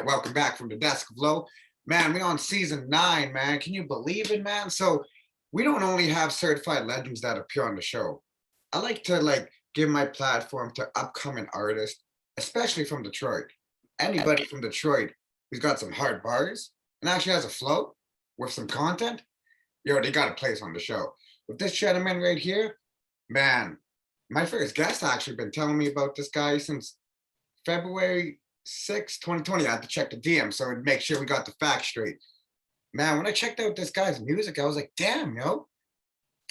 Welcome back from the desk of low. Man, we on season 9, man. Can you believe it, man? So we don't only have certified legends that appear on the show. I like to give my platform to upcoming artists, especially from Detroit. Anybody from Detroit who's got some hard bars and actually has a flow with some content, yo, they got a place on the show. With this gentleman right here, man, my first guest actually been telling me about this guy since February 6th, 2020. I had to check the DM so to make sure we got the facts straight. Man, when I checked out this guy's music, I was like, damn, yo,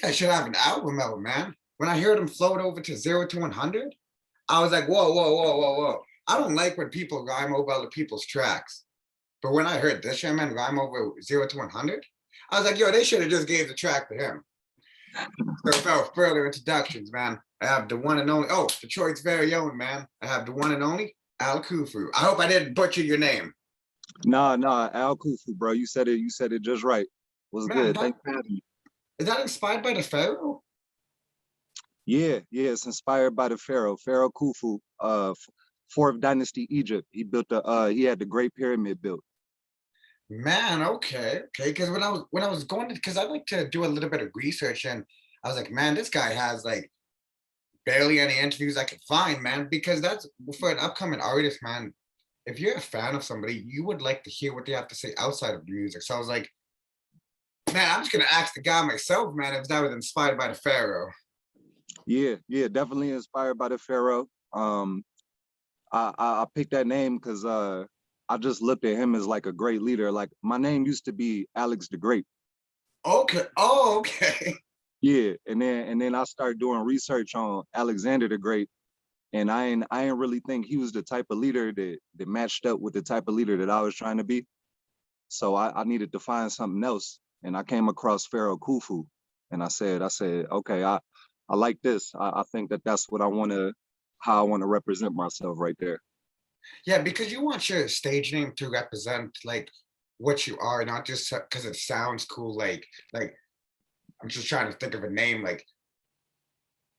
I should have an album out, man. When I heard him float over to 0 to 100, I was like, whoa, whoa, whoa, whoa, whoa. I don't like when people rhyme over other people's tracks. But when I heard this man rhyme over 0 to 100, I was like, yo, they should have just gave the track to him. So without further introductions, man, I have the one and only, Detroit's very own, man. I have the one and only Al Khufu. I hope I didn't butcher your name. Nah, Al Khufu, bro. You said it just right. Was Man, good. Thanks for having me. is that inspired by the Pharaoh? Yeah, it's inspired by the Pharaoh Khufu, fourth dynasty Egypt. He had the Great Pyramid built. Man, okay. Because when I was going to, because I like to do a little bit of research, and I was like, man, this guy has like barely any interviews I could find, man. Because that's for an upcoming artist, man. If you're a fan of somebody, you would like to hear what they have to say outside of the music. So I was like, man, I'm just gonna ask the guy myself, man, if that was inspired by the Pharaoh. Yeah, definitely inspired by the Pharaoh. I picked that name because I just looked at him as like a great leader. Like my name used to be Alex the Great. Okay. Oh, okay. Yeah, and then I started doing research on Alexander the Great, and I ain't really think he was the type of leader that matched up with the type of leader that I was trying to be. So I needed to find something else, and I came across Pharaoh Khufu, and I said, okay, I like this. I think that's what how I want to represent myself right there. Yeah, because you want your stage name to represent like what you are, not just because it sounds cool. Like I'm just trying to think of a name. Like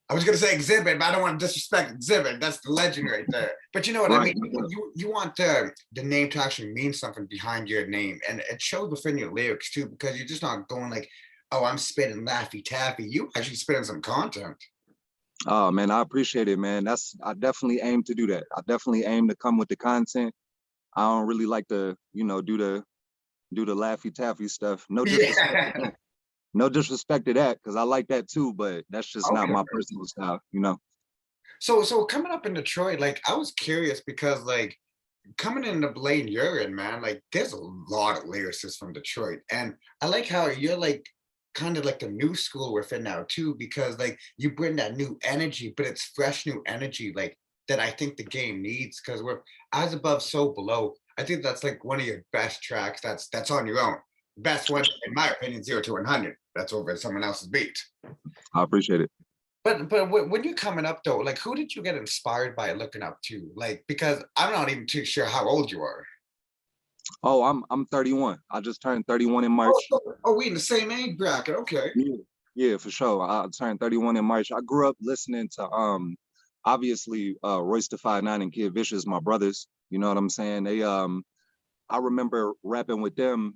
I was gonna say Exhibit, but I don't want to disrespect Exhibit. That's the legend right there. But you know what I Right. mean. You want the name to actually mean something behind your name, and it shows within your lyrics too, because you're just not going like, oh, I'm spitting Laffy Taffy. You actually spitting some content. Oh man, I appreciate it, man. I definitely aim to do that. I definitely aim to come with the content. I don't really like to, do the laffy taffy stuff. No disrespect to Yeah. that. No disrespect to that, because I like that too, but that's just not Okay. my personal style. So coming up in Detroit, like I was curious because like coming into Blaine Urine, man, like there's a lot of lyricists from Detroit. And I like how you're like kind of like the new school within now too, because like you bring that new energy, but it's fresh new energy, like that I think the game needs. Cause we're as above, so below. I think that's like one of your best tracks that's on your own. Best one, in my opinion, 0 to 100. That's over someone else's beat. I appreciate it. But when you're coming up though, like who did you get inspired by looking up to? Like because I'm not even too sure how old you are. Oh, I'm 31. I just turned 31 in Oh, March. we in the same age bracket. Okay. Yeah, for sure. I turned 31 in March. I grew up listening to obviously Royce da 5'9" and Kid Vish is my brothers. You know what I'm saying? I remember rapping with them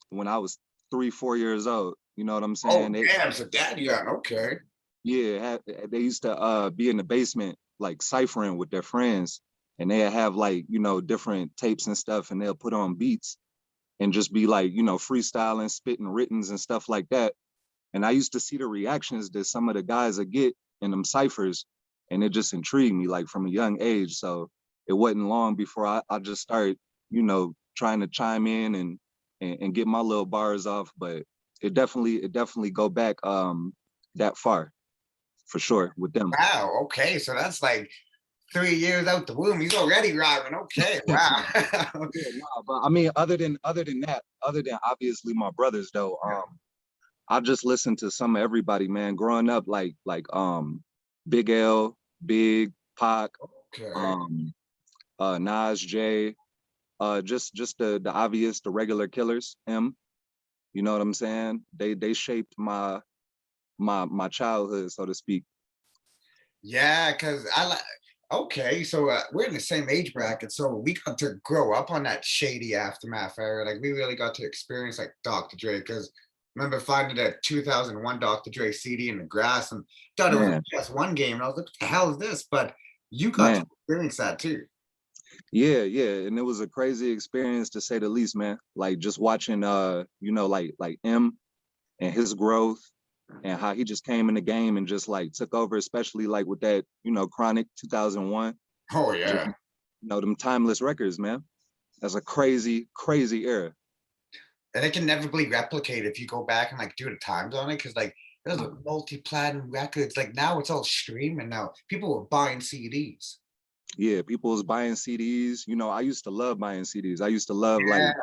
when I was 3, 4 years old. You know what I'm Oh, saying? damn. So that young. Okay. They used to be in the basement like ciphering with their friends, and they'd have like different tapes and stuff, and they'll put on beats and just be like freestyling, spitting writtens and stuff like that. And I used to see the reactions that some of the guys would get in them ciphers, and it just intrigued me like from a young age. So it wasn't long before I just started, trying to chime in and get my little bars off. But it definitely go back that far for sure with them. Wow. Okay. So that's like 3 years out the womb. He's already rhyming. Okay. Wow. Yeah, nah, but I mean, other than that, other than obviously my brothers though, I just listened to some of everybody, man. Growing up, like Big L, Big Pac, Okay. um, Nas, J, just the obvious, the regular killers. Him, you know what I'm saying? They shaped my childhood, so to speak. Yeah, because Okay, so we're in the same age bracket, so we got to grow up on that Shady aftermath era. Like we really got to experience like Dr. Dre. Because remember finding that 2001 Dr. Dre CD in the grass and thought it was Man, just one game, and I was like, "What the hell is this?" But you got to man. experience that too. Yeah, yeah. And it was a crazy experience to say the least, man. Like just watching like M and his growth and how he just came in the game and just like took over, especially like with that, Chronic 2001. Oh Just yeah. them timeless records, man. That's a crazy, crazy era. And it can never be replicated if you go back and like do the times on it, because like those are multi-platinum records. Like now it's all streaming now. People were buying CDs. Yeah, people was buying CDs. I used to love buying CDs. I used to love like Yeah.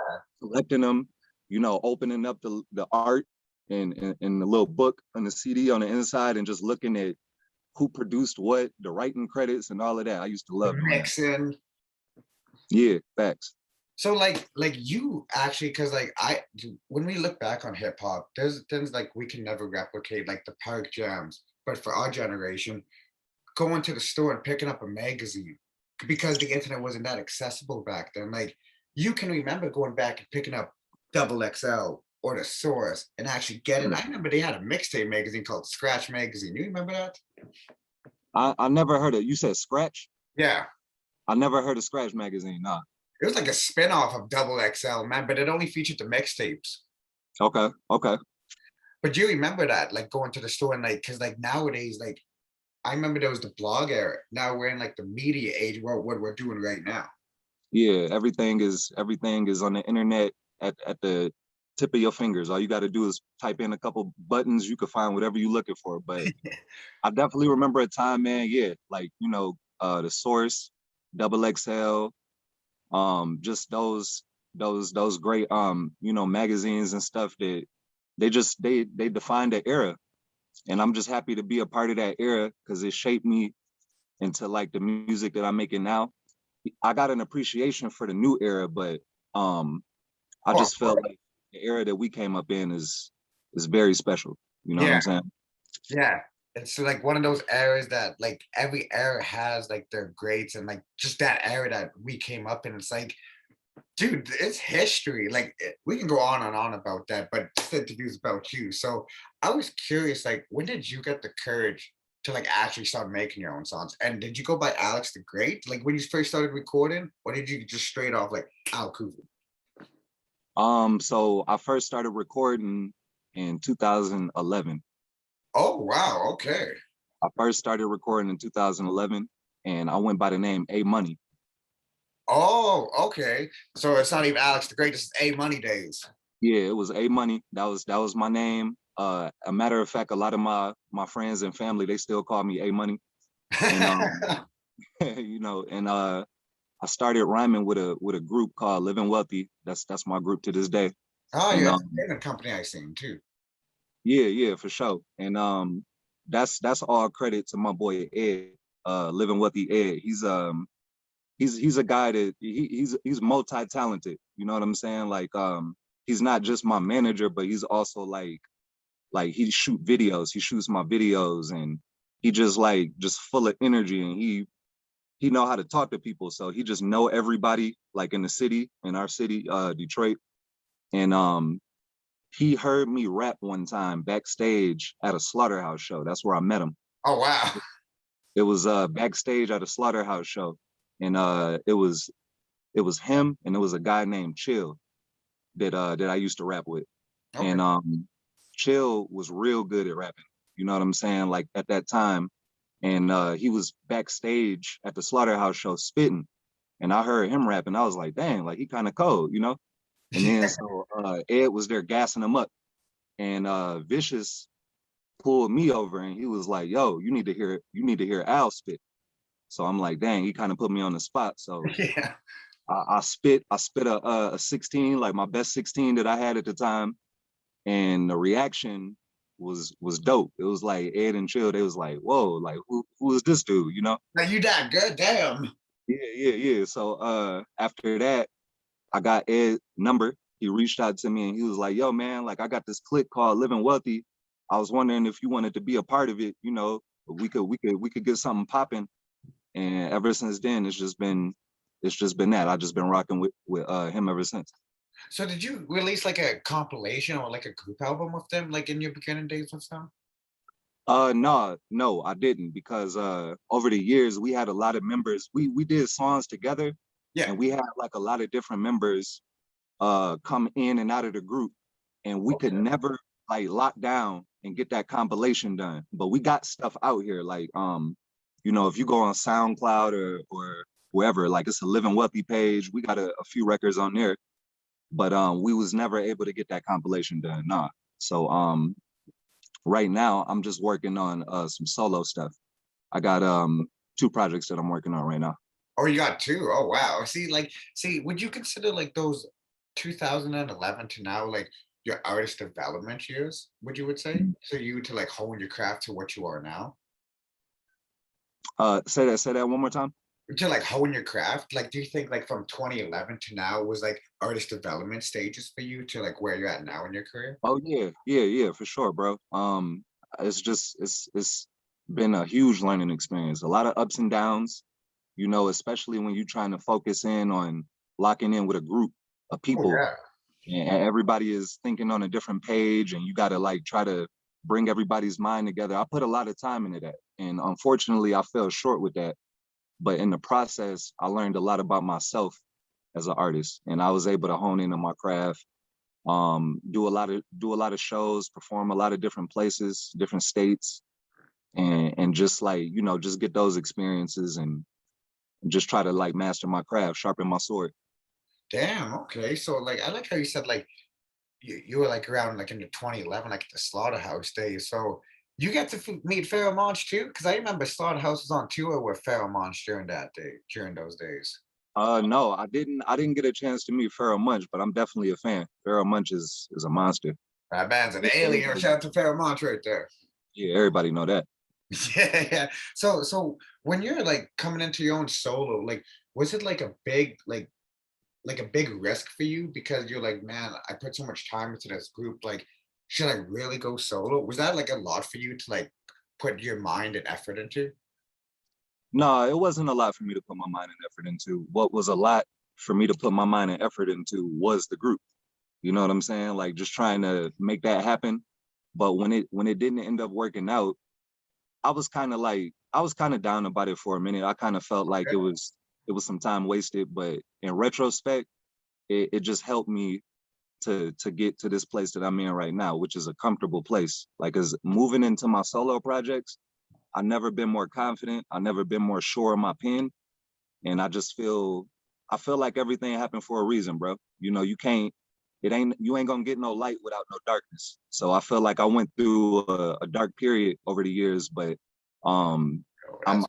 collecting them, opening up the art and the little book on the CD on the inside and just looking at who produced what, the writing credits and all of that. I used to The love doing that. mixing. Yeah, facts. So like you actually, because like when we look back on hip hop, there's things like we can never replicate, like the park jams. But for our generation, going to the store and picking up a magazine because the internet wasn't that accessible back then. Like you can remember going back and picking up Double XL or the Source and actually getting. Yeah. I remember they had a mixtape magazine called Scratch Magazine. You remember that? I never heard of, you said Scratch? Yeah. I never heard of Scratch magazine. Nah. It was like a spin-off of Double XL, man, but it only featured the mixtapes. Okay, okay. But you remember that, like going to the store and like, because like nowadays, like I remember there was the blog era. Now we're in like the media age, what we're doing right now. Yeah, everything is on the internet at the tip of your fingers. All you got to do is type in a couple buttons, you can find whatever you're looking for. But I definitely remember a time, man. Yeah, like the Source, Double XL, just those great magazines and stuff that they defined the era, and I'm just happy to be a part of that era because it shaped me into like the music that I'm making now. I got an appreciation for the new era, but I Oh, of just felt course. like the era that we came up in is very special. You know what Yeah, I'm saying? yeah. It's like one of those eras that like every era has like their greats, and like just that era that we came up in. It's like, dude, it's history. Like we can go on and on about that, but this interview is about you. So I was curious, like, when did you get the courage to like actually start making your own songs? And did you go by Alex the Great, like when you first started recording, or did you just straight off like Al Khufu? So I first started recording in 2011. Oh wow, okay. I first started recording in 2011, and I went by the name A Money. Oh, okay. So it's not even Alex the Great, this is A Money Days. Yeah, it was A Money. That was my name. A matter of fact, a lot of my friends and family they still call me A Money, and I started rhyming with a group called Livin Wealthy. That's my group to this day. Oh And yeah, it's a payment company I seen too. yeah, yeah, for sure. And that's all credit to my boy Ed, Livin Wealthy Ed. He's a guy that he's multi-talented. You know what I'm saying? Like he's not just my manager, but he's also like he shoot videos. He shoots my videos, and he just full of energy, and he know how to talk to people. So he just know everybody like in the city, in our city, Detroit. And he heard me rap one time backstage at a slaughterhouse show. That's where I met him. Oh wow. It was backstage at a slaughterhouse show. And it was him and it was a guy named Chill that I used to rap with. Okay. And Chill was real good at rapping. You know what I'm saying? Like at that time. And he was backstage at the slaughterhouse show spitting. And I heard him rapping. I was like, dang, like he kind of cold. And then so Ed was there gassing him up. And Vicious pulled me over and he was like, yo, you need to hear Al spit. So I'm like, dang, he kind of put me on the spot. So Yeah. I spit a 16, like my best 16 that I had at the time. And the reaction was dope. It was like Ed and Chill, they was like, whoa, like who is this dude? Now you that good, damn. Yeah, yeah, yeah. So after that, I got Ed's number. He reached out to me and he was like, yo, man, like I got this clique called Livin Wealthy. I was wondering if you wanted to be a part of it, we could get something popping. And ever since then, it's just been that. I've just been rocking with him ever since. So did you release like a compilation or like a group album with them, like in your beginning days and stuff? No, I didn't, because over the years we had a lot of members. We did songs together, Yeah. and we had like a lot of different members come in and out of the group, and we could never like lock down and get that compilation done. But we got stuff out here, like if you go on SoundCloud or wherever, like it's a Livin Wealthy page, we got a few records on there, but we was never able to get that compilation done. Nah. So right now I'm just working on some solo stuff. I got 2 projects that I'm working on right now. Oh, you got 2. Oh, wow. See, would you consider like those 2011 to now like your artist development years, would say? So you to like hone your craft to what you are now? Say that one more time. To like hone your craft, like do you think like from 2011 to now was like artist development stages for you to like where you're at now in your career? Oh yeah, for sure, bro. It's been a huge learning experience. A lot of ups and downs, especially when you're trying to focus in on locking in with a group of Oh people, yeah. and everybody is thinking on a different page, and you got to like try to bring everybody's mind together. I put a lot of time into that, and unfortunately I fell short with that. But in the process, I learned a lot about myself as an artist, and I was able to hone in on my craft, do a lot of shows, perform a lot of different places, different states, and just like just get those experiences and just try to like master my craft, sharpen my sword. Damn, okay. So like I like how you said like you were like around like in the 2011, like the Slaughterhouse days. So you get to meet Pharaoh Monch too? Because I remember Slaughterhouse was on tour with Pharaoh Monch during those days. No, I didn't get a chance to meet Pharaoh Munch, but I'm definitely a fan. Pharaoh Munch is a monster. That man's an Yeah, alien. Shout out to Pharaoh Monch right there. everybody know that. Yeah, yeah. So when you're like coming into your own solo, like was it like a big like a big risk for you because you're like, man, I put so much time into this group. Like, should I really go solo? Was that like a lot for you to like put your mind and effort into? No, it wasn't a lot for me to put my mind and effort into. What was a lot for me to put my mind and effort into was the group. You know what I'm saying? Like just trying to make that happen. But when it didn't end up working out, I was kind of down about it for a minute. I kind of felt like it was some time wasted. But in retrospect, it just helped me to get to this place that I'm in right now, which is a comfortable place. Like as moving into my solo projects, I've never been more confident. I've never been more sure of my pen. And I feel like everything happened for a reason, bro. You ain't gonna get no light without no darkness. So I feel like I went through a dark period over the years, but um Oh,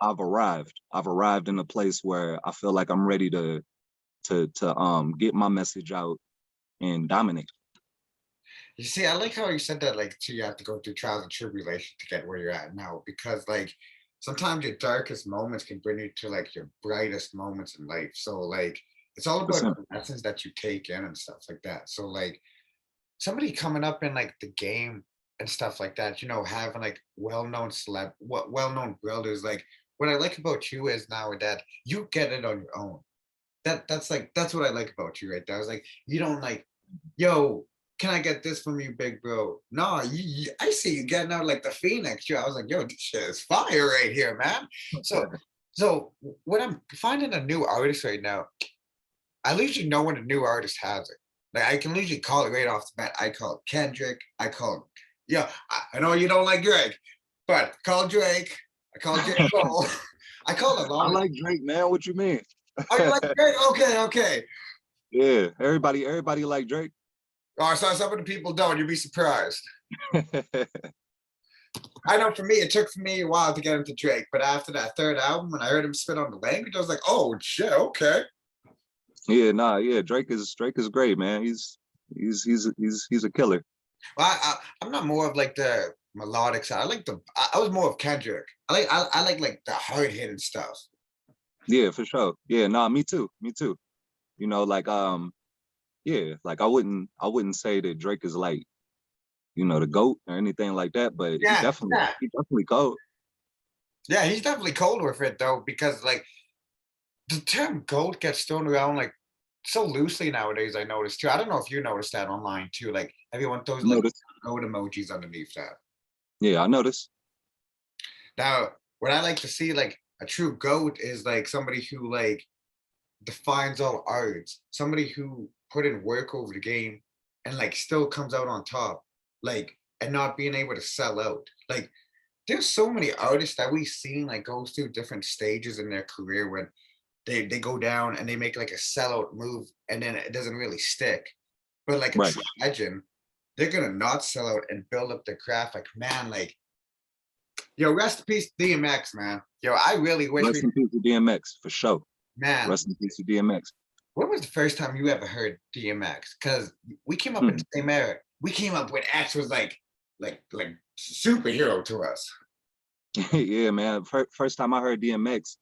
I've arrived. I've arrived in a place where I feel like I'm ready to get my message out and dominate. you see, I like how you said that, like, too, you have to go through trials and tribulation to get where you're at now, because like sometimes your darkest moments can bring you to like your brightest moments in life. So like it's all about the lessons that you take in and stuff like that. So like somebody coming up in like the game and stuff like that, having like well-known brothers, like what I like about you is now that you get it on your own. That's what I like about you right there. I was like, you don't like, yo, can I get this from you, big bro? No, I see you getting out like the Phoenix. Yo, I was like, yo, this shit is fire right here, man. So when I'm finding a new artist right now, I usually know when a new artist has it. Like I can usually call it right off the bat. I call it Kendrick. I call it, yeah. I know you don't like Drake, but call Drake. I call J. Cole. I call a I lot of. like Drake, man. What you mean? Oh, you like Drake? Okay, okay. Yeah, everybody like Drake. Oh, so some of the people don't. You'd be surprised. I know for me, it took for me a while to get into Drake, but after that third album, when I heard him spit on the language, I was like, oh shit, okay. Yeah, Drake is great, man. He's a killer. Well, I'm not more of like the melodic side. I was more of Kendrick. I like the hard hitting stuff. Yeah, for sure. Yeah, nah, me too. Me too. Like yeah, like I wouldn't say that Drake is like, the GOAT or anything like that, but Yeah, yeah. he definitely cold. Yeah, he's definitely cold with it though, because like the term goat gets thrown around like so loosely nowadays. I noticed too. I don't know if you noticed that online too. Like everyone throws I like noticed. goat emojis underneath that. Yeah, I noticed. Now, what I like to see like a true goat is like somebody who like defines all arts, somebody who put in work over the game and like still comes out on top, like and not being able to sell out. Like there's so many artists that we've seen like goes through different stages in their career when they go down and they make like a sellout move and then it doesn't really stick. But like a Right. true legend, they're gonna not sell out and build up their craft. Like man, like yo, rest in peace, DMX, man. Yo, I really wish Rest we, in peace to DMX for sure. man. Rest in peace to DMX. When was the first time you ever heard DMX? Because we came up in Hmm. the same era. We came up when X was like superhero to us. Yeah, man. First time I heard DMX,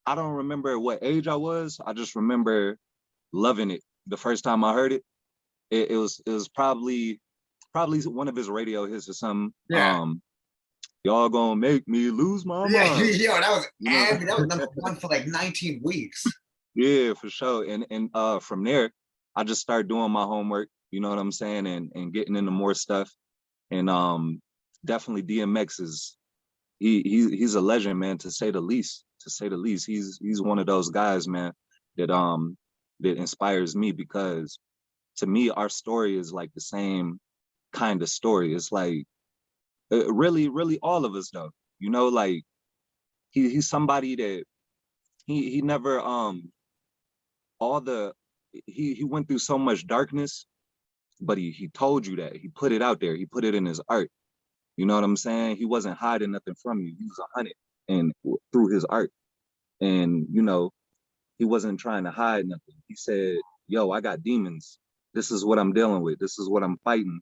I don't remember what age I was. I just remember loving it. The first time I heard it, it was probably one of his radio hits or something. Yeah. Y'all gonna make me lose my Yeah, mind. yo, that was You know, Abby. That was number one for like 19 weeks. yeah, for sure. And from there, I just started doing my homework. You know what I'm saying, and getting into more stuff. And definitely DMX is he's a legend, man, to say the least. To say the least, he's one of those guys, man, that that inspires me because to me our story is like the same kind of story. It's like really all of us though. You know, like he's somebody that he never all the he went through so much darkness, but he told you that. He put it out there. He put it in his art. You know what I'm saying? He wasn't hiding nothing from you. He was 100 and through his art. And you know, he wasn't trying to hide nothing. He said, "Yo, I got demons. This is what I'm dealing with. This is what I'm fighting."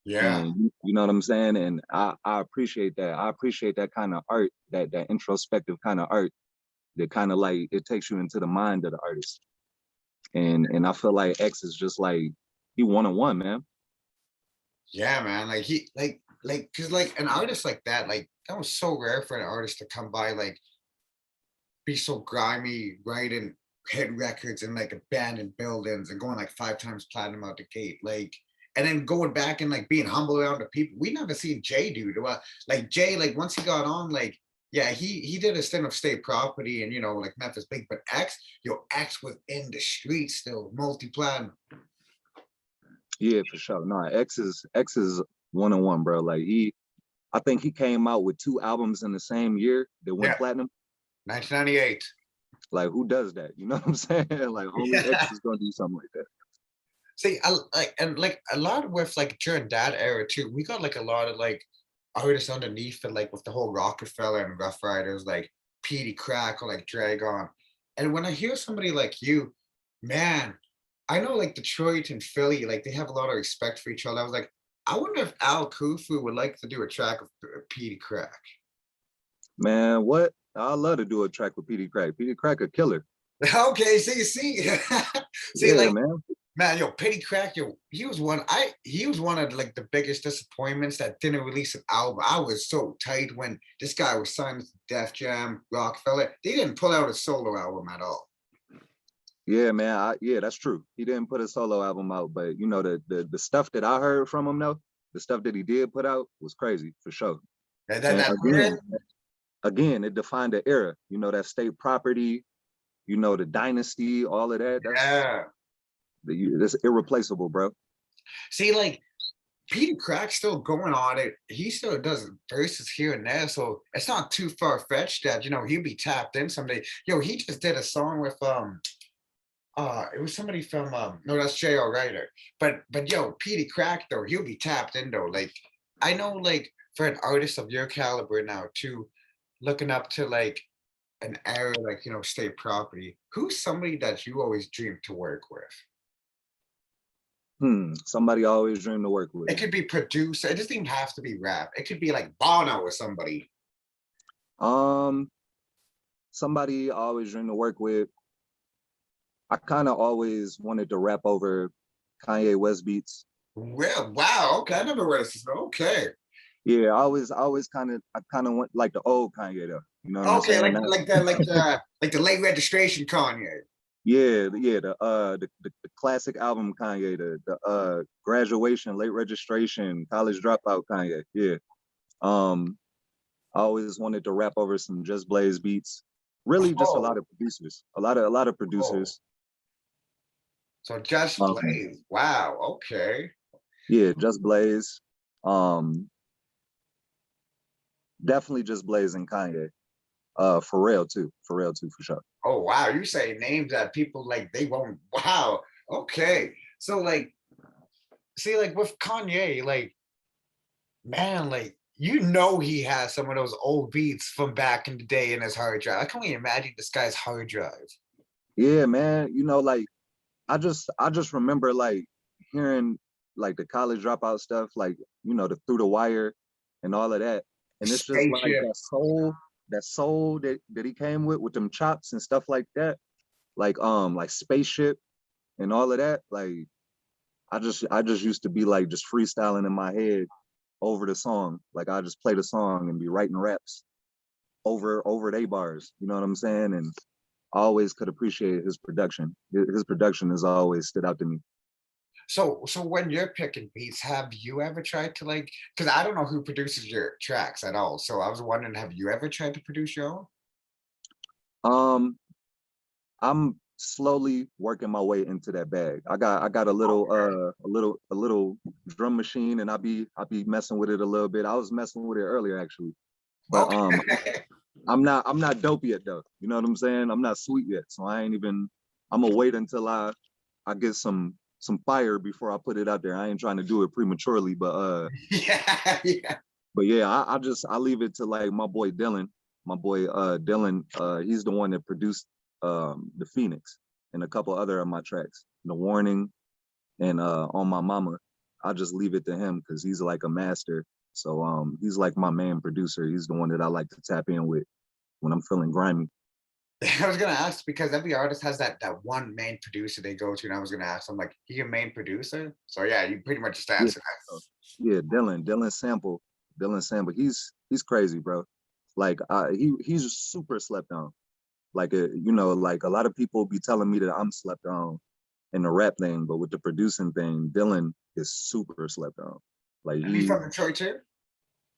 Yeah. And you know what I'm saying? And I appreciate that. I appreciate that kind of art, that introspective kind of art that kind of like it takes you into the mind of the artist. And I feel like X is just like he 101, man. Yeah, man. Like he like because like an artist like that was so rare for an artist to come by, like be so grimy, writing hit records in like abandoned buildings and going like 5 times platinum out the gate. Like and then going back and like being humble around the people. We never seen Jay do like Jay, like once he got on, like yeah, he did a stint of state property and like Memphis Big, but X was in the streets still, multi-platinum. Yeah, for sure. No, X is 101, bro. Like I think he came out with 2 albums in the same year that went Yeah, platinum. 1998. Like who does that? You know what I'm saying? Like only Yeah. X is gonna do something like that. See, I like and like a lot with like during that era too, we got like a lot of like artists underneath it, like with the whole Rockefeller and Rough Riders, like Petey Crack or like Dragon. And when I hear somebody like you, man, I know like Detroit and Philly, like they have a lot of respect for each other. I was like, I wonder if Al Khufu would like to do a track with Petey Crack. Man, what? I love to do a track with PD Crack. PD Crack a killer. Okay, see, see, Yeah, like man. man, yo, Petty Crack, yo, he was one of like the biggest disappointments that didn't release an album. I was so tight when this guy was signed to Def Jam, Rockefeller. They didn't pull out a solo album at all. Yeah, man. Yeah, that's true. He didn't put a solo album out, but you know the stuff that I heard from him though, the stuff that he did put out was crazy for sure. And then And that again, it defined the era. You know that state property, you know the dynasty, all of that. yeah. That's irreplaceable, bro. See, like Peter Crack's still going on it. He still does verses here and there, so it's not too far fetched that he'll be tapped in someday. Yo, he just did a song with it was somebody from no, that's J.R. Ryder. But yo, Petey Crack though, he'll be tapped in though. Like I know like for an artist of your caliber now too, looking up to like an era like state property, who's somebody that you always dreamed to work with? Somebody I always dreamed to work with. It could be producer, it doesn't even have to be rap. It could be like Bono or somebody. Um, Somebody I always dreamed to work with. I kind of always wanted to rap over Kanye West beats. Well, wow, okay. I never read this. Okay. Yeah, I always I kind of went like the old Kanye though. You know what I'm Okay, saying? like the late registration Kanye. Yeah, the classic album Kanye, the graduation, late registration, college dropout Kanye. Yeah. Um, I always wanted to rap over some Just Blaze beats. Really, just a lot Oh, of producers, a lot of oh. producers. So Just Um, Blaze. Wow. Okay. yeah, Just Blaze. Um, Definitely Just Blaze and Kanye. Pharrell too, for sure. Oh wow. You say names that people like they won't. Wow. Okay. So like, see, like with Kanye, like man, like he has some of those old beats from back in the day in his hard drive. I can't even imagine this guy's hard drive. Yeah, man. Like I just remember like hearing like the college dropout stuff, like the Through the Wire and all of that, and it's just like Spaceship. that soul that he came with them chops and stuff like spaceship and all of that. Like I just used to be like just freestyling in my head over the song. Like I just play the song and be writing raps over they bars. You know what I'm saying? And I always could appreciate his production. His production has always stood out to me. So when you're picking beats, have you ever tried to like? Because I don't know who produces your tracks at all. So I was wondering, have you ever tried to produce your own? Um, I'm slowly working my way into that bag. I got a little drum machine, and I be messing with it a little bit. I was messing with it earlier actually, but Okay. I'm not dope yet though. You know what I'm saying? I'm not sweet yet, so I ain't even. I'm gonna wait until I get some fire before I put it out there. I ain't trying to do it prematurely, Yeah, yeah. but yeah, I leave it to like my boy Dylan. My boy Dylan, he's the one that produced the Phoenix and a couple other of my tracks, The Warning and On My Mama. I just leave it to him because he's like a master. So he's like my main producer. He's the one that I like to tap in with when I'm feeling grimy. I was gonna ask because every artist has that one main producer they go to, and I was gonna ask them like, "He your main producer?" So yeah, you pretty much just Yeah, answered that. yeah, Dylan Sample. He's crazy, bro. Like he's super slept on. Like like a lot of people be telling me that I'm slept on in the rap thing, but with the producing thing, Dylan is super slept on. Like And he's from Detroit too.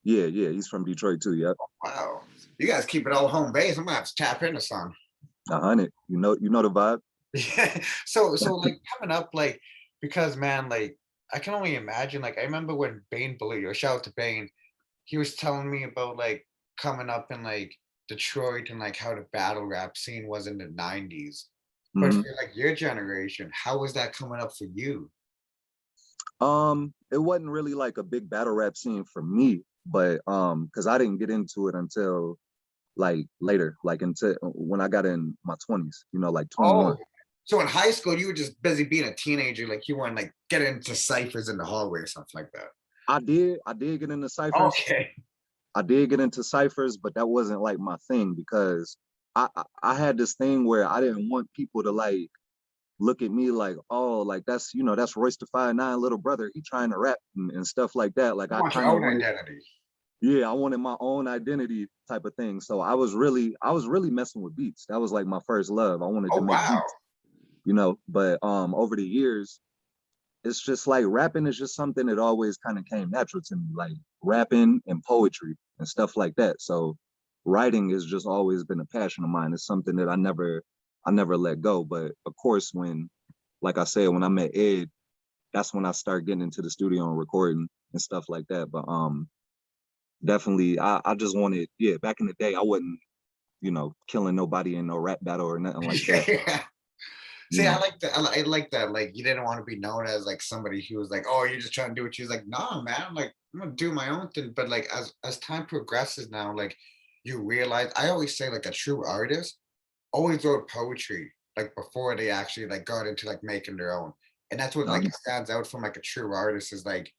yeah, he's from Detroit too. Yep, Wow, you guys keep it all home base. I'm gonna have to tap into some. 100. You know the vibe. Yeah. So like coming up, like because man, like I can only imagine. Like I remember when Bane Blue, or shout out to Bane, he was telling me about like coming up in like Detroit and like how the battle rap scene was in the '90s. But hmm for like your generation, how was that coming up for you? It wasn't really like a big battle rap scene for me, but because I didn't get into it until like later, like until when I got in my 20s. Like Oh, 21. so in high school you were just busy being a teenager, like you weren't like getting into ciphers in the hallway or something like that. I did get into ciphers. Okay. I did get into ciphers, but that wasn't like my thing because I had this thing where I didn't want people to like look at me like, oh, like that's Royce the 5'9" little brother. He trying to rap and stuff like that. Like You I want your kind of own wanted, identity. yeah, I wanted my own identity type of thing. So I was really messing with beats. That was like my first love. I wanted to Oh make wow. beats, But over the years, it's just like rapping is just something that always kind of came natural to me, like rapping and poetry and stuff like that. So writing has just always been a passion of mine. It's something that I never let go. But of course, like I said, when I met Ed, that's when I started getting into the studio and recording and stuff like that. But definitely, I just wanted, yeah, back in the day, I wasn't, killing nobody in no rap battle or nothing like that. Yeah. You See, I know, like that. I like that. Like, you didn't want to be known as like somebody who was like, "Oh, you're just trying to do what you." Like, nah, man. Like, I'm gonna do my own thing. But like, as time progresses now, like, you realize. I always say, like, a true artist always wrote poetry like before they actually like got into like making their own. And that's what like um, stands out from like a true artist is like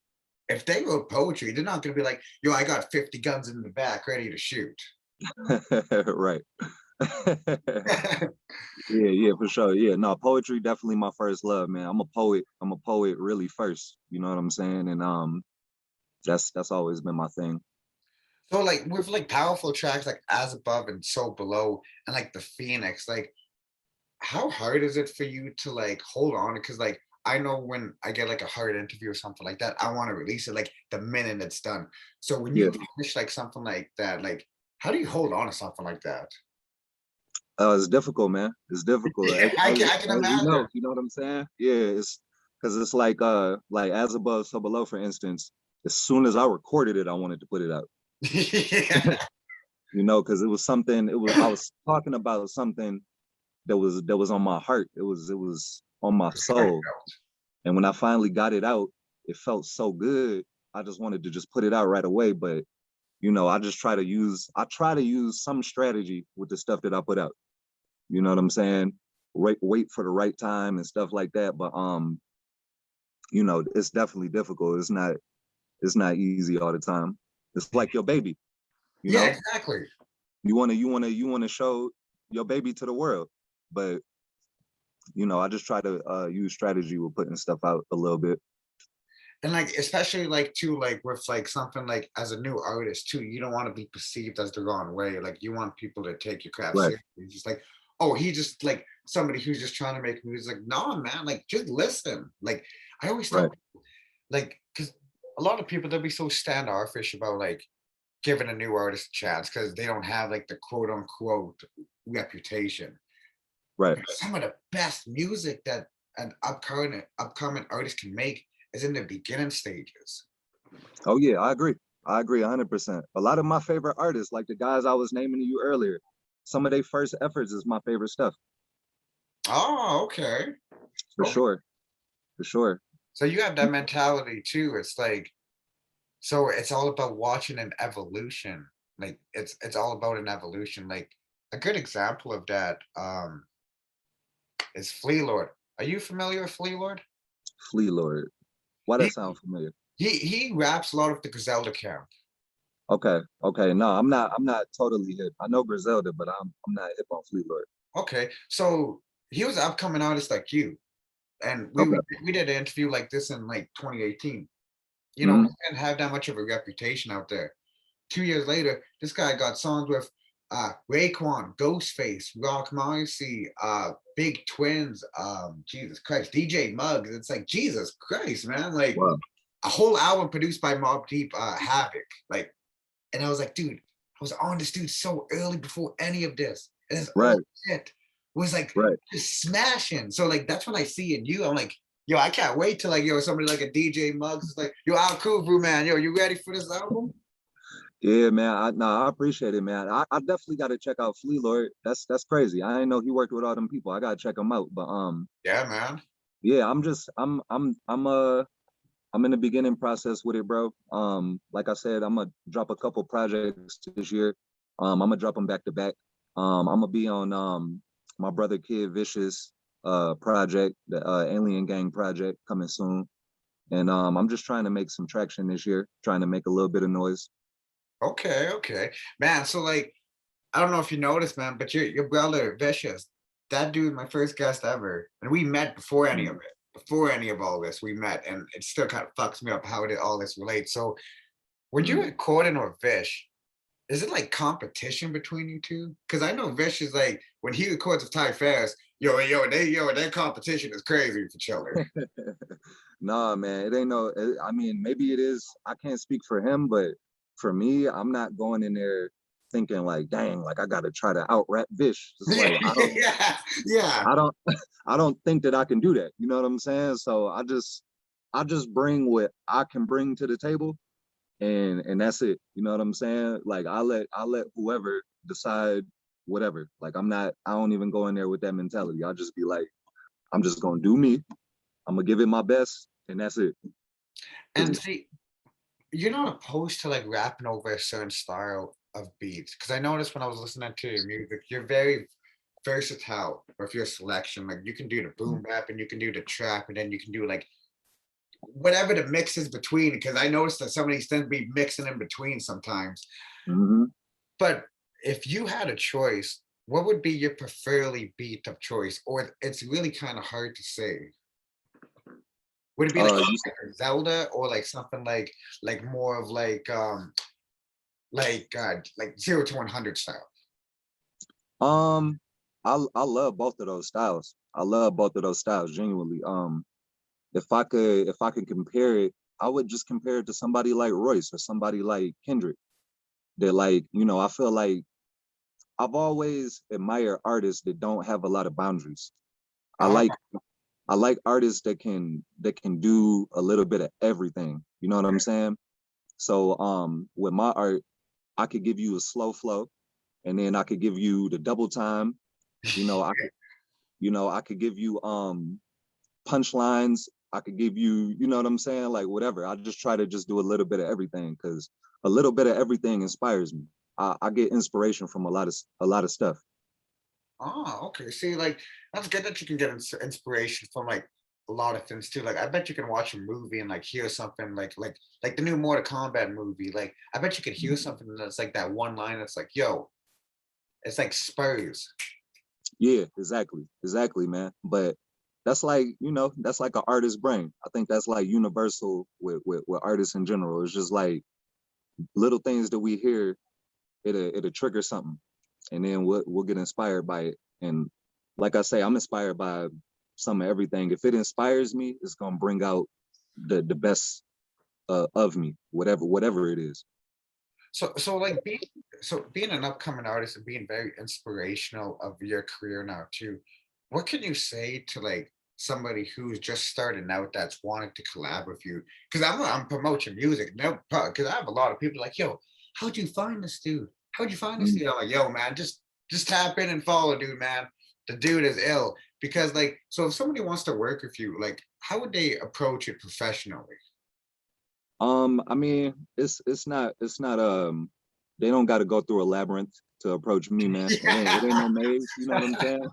if they wrote poetry, they're not gonna be like, "Yo, I got 50 guns in the back ready to shoot." right. Yeah, yeah, for sure. Yeah, no, poetry definitely my first love, man. I'm a poet. I'm a poet really first. You know what I'm saying? And That's always been my thing. So like with like powerful tracks like As Above and So Below and like the Phoenix, like how hard is it for you to like hold on? Because like I know when I get like a hard interview or something like that, I want to release it like the minute it's done. So when Yeah. you finish like something like that, like how do you hold on to something like that? It's difficult, man. It's difficult. Yeah, I can As you imagine. know what I'm saying? Yeah, it's because it's like As Above, So Below, for instance. As soon as I recorded it, I wanted to put it out. Yeah. You know, because it was something. It was I was talking about something that was on my heart. It was on my It's soul. heartfelt. And when I finally got it out, it felt so good. I just wanted to just put it out right away. But you know, I try to use some strategy with the stuff that I put out. You know what I'm saying? Wait for the right time and stuff like that. But you know, it's definitely difficult. It's not easy all the time. It's like your baby, you Yeah, know? exactly. You wanna show your baby to the world. But you know, I just try to use strategy with putting stuff out a little bit. And like especially like too like with like something like as a new artist too, you don't want to be perceived as the wrong way. Like you want people to take your craft Right, seriously. It's just like, oh, he just like somebody who's just trying to make music. Like, no, man, like just listen. Like I always right. tell like because a lot of people they'll be so standoffish about like giving a new artist a chance because they don't have like the quote unquote reputation. Right. Some of the best music that an upcoming artist can make is in the beginning stages. Oh yeah, I agree. I agree 100%. A lot of my favorite artists, like the guys I was naming to you earlier, some of their first efforts is my favorite stuff. Oh, okay. For Okay. sure. For sure. So you have that mentality too. It's like so it's all about watching an evolution. Like it's all about an evolution. Like a good example of that is Flea Lord. Are you familiar with Flea Lord? Flea Lord. Why that He sound familiar? he raps a lot of the Griselda camp. Okay. Okay. No, I'm not totally hip. I know Griselda, but I'm not hip on Flea Lord. Okay. So he was an upcoming artist like you. And Okay. we did an interview like this in like 2018. You know, he Hmm. didn't have that much of a reputation out there. 2 years later, this guy got songs with Raekwon, Ghostface, Rock Marcy, Big Twins, Jesus Christ, DJ Muggs. It's like Jesus Christ, man! Like Wow. a whole album produced by Mobb Deep, Havoc. Like, and I was like, dude, I was on this dude so early before any of this, and his old Right. shit was like Right. just smashing. So like that's when I see in you, I'm like, yo, I can't wait till like yo somebody like a DJ Muggs is like, yo, Al Khufu, man, yo, you ready for this album? Yeah, man. I appreciate it, man. I definitely got to check out Flea Lord. That's crazy. I didn't know he worked with all them people. I gotta check him out. But Yeah, man. yeah, I'm in the beginning process with it, bro. Like I said, I'm gonna drop a couple projects this year. I'm gonna drop them back to back. I'm gonna be on my brother Kid Vish's project, the Alien Gang project, coming soon. And I'm just trying to make some traction this year, trying to make a little bit of noise. Okay, okay, man. So like, I don't know if you noticed, man, but your brother Vicious, that dude, my first guest ever, and we met before any of Mm. it, before any of all this, we met, and it still kind of fucks me up how did all this relate. So when you're Mm. recording with Vish, is it like competition between you two? Because I know Vish is like when he records with Ty Ferris, their competition is crazy for Chiller. Nah, man, it ain't no. I mean, maybe it is. I can't speak for him, but for me, I'm not going in there thinking like, dang, like I got to try to out rap Vish. It's like Yeah, yeah. I don't, I don't think that I can do that. You know what I'm saying? So I just bring what I can bring to the table, and that's it. You know what I'm saying? Like I let whoever decide whatever. Like I don't even go in there with that mentality. I'll just be like, I'm just gonna do me. I'm gonna give it my best, and that's it. And see, you're not opposed to like rapping over a certain style of beats because I noticed when I was listening to your music, you're very versatile with your selection. Like you can do the boom bap and you can do the trap and then you can do like whatever the mix is between. Because I noticed that some of these tend to be mixing in between sometimes. Mm-hmm. But if you had a choice, what would be your preferably beat of choice? Or it's really kind of hard to say. Would it be like, You like a Zelda or like something like more of like 0 to 100 style? um I love both of those styles. I love both of those styles genuinely. If I could compare it, I would just compare it to somebody like Royce or somebody like Kendrick. That, like, I feel like I've always admired artists that don't have a lot of boundaries. I Oh, like I like artists that can do a little bit of everything. You know what I'm saying? So with my art, I could give you a slow flow, and then I could give you the double time. You know, I could give you punchlines. I could give you, you know what I'm saying? Like whatever. I just try to just do a little bit of everything because a little bit of everything inspires me. I get inspiration from a lot of stuff. oh, okay. See, like that's good that you can get inspiration from like a lot of things too. Like I bet you can watch a movie and like hear something like the new Mortal Kombat movie. Like I bet you could hear something that's like that one line that's like, yo, it's like Spurs. Yeah, exactly, man. But that's like, that's like an artist's brain. I think that's like universal with artists in general. It's just like little things that we hear, it'll trigger something, and then we'll get inspired by it. And like I say, I'm inspired by some of everything. If it inspires me, it's gonna bring out the best of me, whatever it is. So like being an upcoming artist and being very inspirational of your career now too, what can you say to like somebody who's just starting out that's wanting to collab with you? Because I'm promoting music, no, because I have a lot of people like, yo, how'd you find this dude? How'd you find this Mm. dude? I'm like, yo, man, just tap in and follow, dude, man. The dude is ill. Because like, so if somebody wants to work with you, like, how would they approach it professionally? I mean, it's not they don't got to go through a labyrinth to approach me, man. It ain't no maze. You know what I'm saying?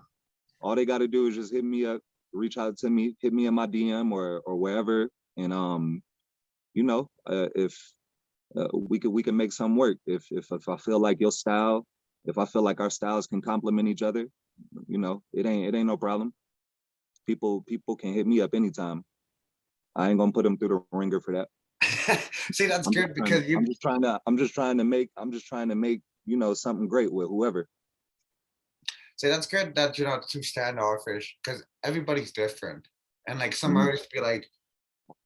All they got to do is just hit me up, reach out to me, hit me in my DM or wherever, and if we can make some work. If I feel like your style, if I feel like our styles can complement each other, it ain't no problem. People can hit me up anytime. I ain't gonna put them through the ringer for that. See, that's good because you I'm just trying to make something great with whoever. see, that's good that you're not too standoffish because everybody's different. And like some Mhm. artists be like,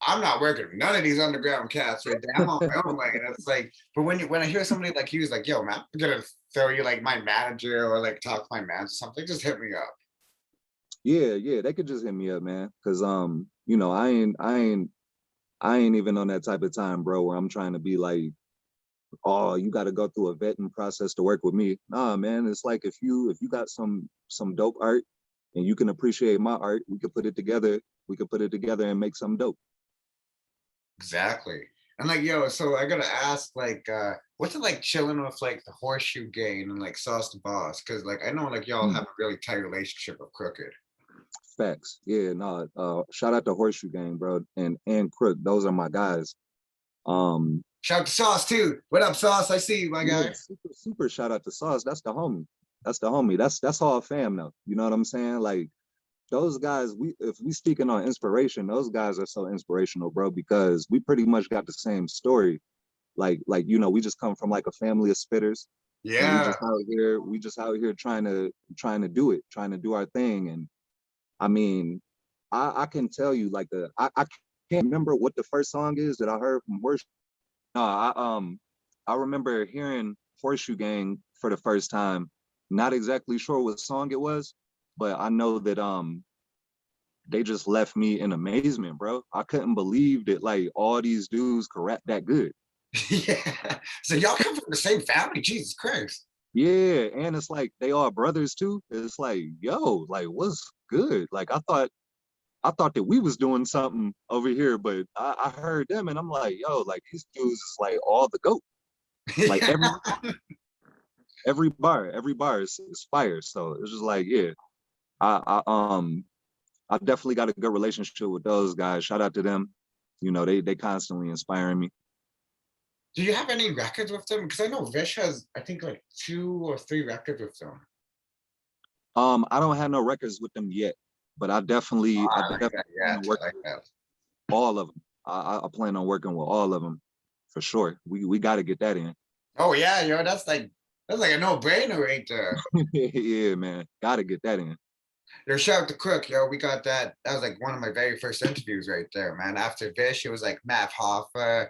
I'm not working with none of these underground cats right there. I'm on my own way. And it's like, but when I hear somebody like you, is like, yo, man, I'm gonna throw you like my manager or like talk to my manager or something, just hit me up. Yeah, they could just hit me up, man. Cause I ain't even on that type of time, bro, where I'm trying to be like, oh, you got to go through a vetting process to work with me. Nah, man, it's like if you got some dope art and you can appreciate my art, we could put it together. We could put it together and make something dope. Exactly. And like, yo, so I gotta ask, like, what's it like chilling with like the Horseshoe Gang and like Sauce the Boss? Because like I know like y'all Mm, have a really tight relationship with Crooked. facts. Yeah, no. Shout out to Horseshoe Gang, bro, and Crook. Those are my guys. Um, Shout out to Sauce too. What up, Sauce? I see you, my yeah, guy. super shout out to Sauce. That's the homie. That's the homie. That's all fam though. You know what I'm saying? Like those guys, if we speaking on inspiration, those guys are so inspirational, bro, because we pretty much got the same story. Like we just come from like a family of spitters, and Yeah. we just out here trying to do it, trying to do our thing. And I mean, I can tell you like I can't remember what the first song is that I heard from Horseshoe. No, I remember hearing Horseshoe Gang for the first time. Not exactly sure what song it was, but I know that they just left me in amazement, bro. I couldn't believe that like all these dudes could rap that good. Yeah. So y'all come from the same family. Jesus Christ. Yeah, and it's like they are brothers too. It's like, yo, like what's good? Like I thought that we was doing something over here, but I heard them and I'm like, yo, like these dudes is like all the goat. Like Yeah. every bar is fire. So it's just like, yeah, I I definitely got a good relationship with those guys. Shout out to them. They constantly inspiring me. Do you have any records with them? Because I know Vish has, I think, like 2 or 3 records with them. I don't have no records with them yet, but I Oh, definitely I like that. want Yeah, to I work. like that. all of them. I plan on working with all of them for sure. We got to get that in. Oh yeah, yo, that's like a no-brainer right there. Yeah, man, got to get that in. Yo, shout out to Crook, yo. We got that. That was like one of my very first interviews right there, man. After Vish, it was like Matt Hoffa,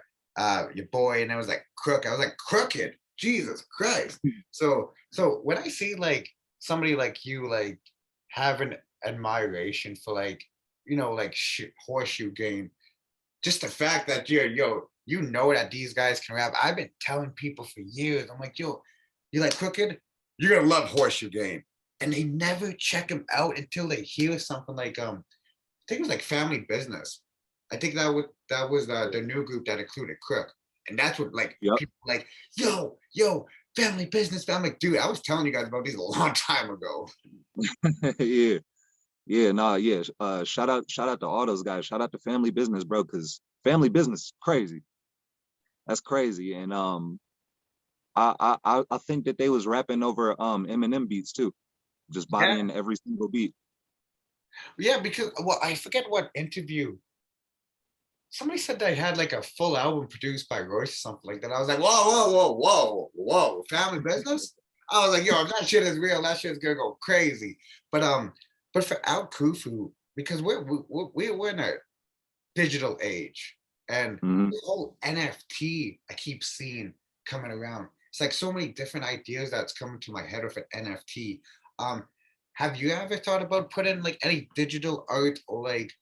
your boy, and it was like Crook. I was like, crooked. Jesus Christ. So when I see like somebody like you like have an admiration for like, like Horseshoe Gang, just the fact that you know that these guys can rap. I've been telling people for years. I'm like, yo, you like Crooked? You're gonna love Horseshoe Game. And they never check him out until they hear something like I think it was like Family Business. I think that was the new group that included Crook. And that's what like Yep. people like, yo, Family Business. I'm like, dude, I was telling you guys about these a long time ago. Yeah. Yeah, nah, yeah. Shout out to all those guys. Shout out to Family Business, bro, because Family Business is crazy. That's crazy. And I think that they was rapping over Eminem beats too, just Yeah, bodying every single beat. yeah, because well, I forget what interview somebody said they had like a full album produced by Royce or something like that. I was like, whoa, Family Business. I was like, yo, if that shit is real, that shit's gonna go crazy. But for Al Khufu, because we're in a digital age, and Mhm. the whole NFT I keep seeing coming around. It's like so many different ideas that's coming to my head with an NFT. Um, have you ever thought about putting like any digital art or like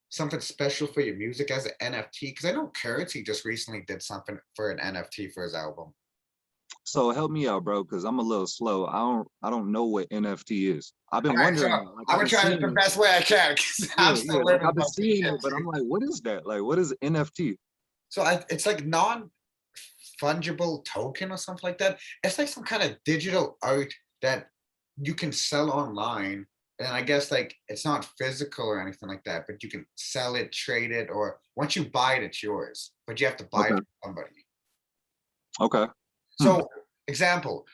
something special for your music as an NFT? Because I know Currency just recently did something for an NFT for his album. So help me out, bro, because I'm a little slow. I don't know what NFT is. I've been All right, so wondering, like I'm I've gonna been try it seeing the it. best way I can because I'm Yeah, still yeah, like learning I've been about seeing it, but cryptocurrency. I'm like, what is that? Like, what is NFT? So it's like non-fungible token or something like that. It's like some kind of digital art that you can sell online. And I guess like it's not physical or anything like that, but you can sell it, trade it, or once you buy it, it's yours. But you have to buy it Okay, from somebody. okay. Hmm. So, example,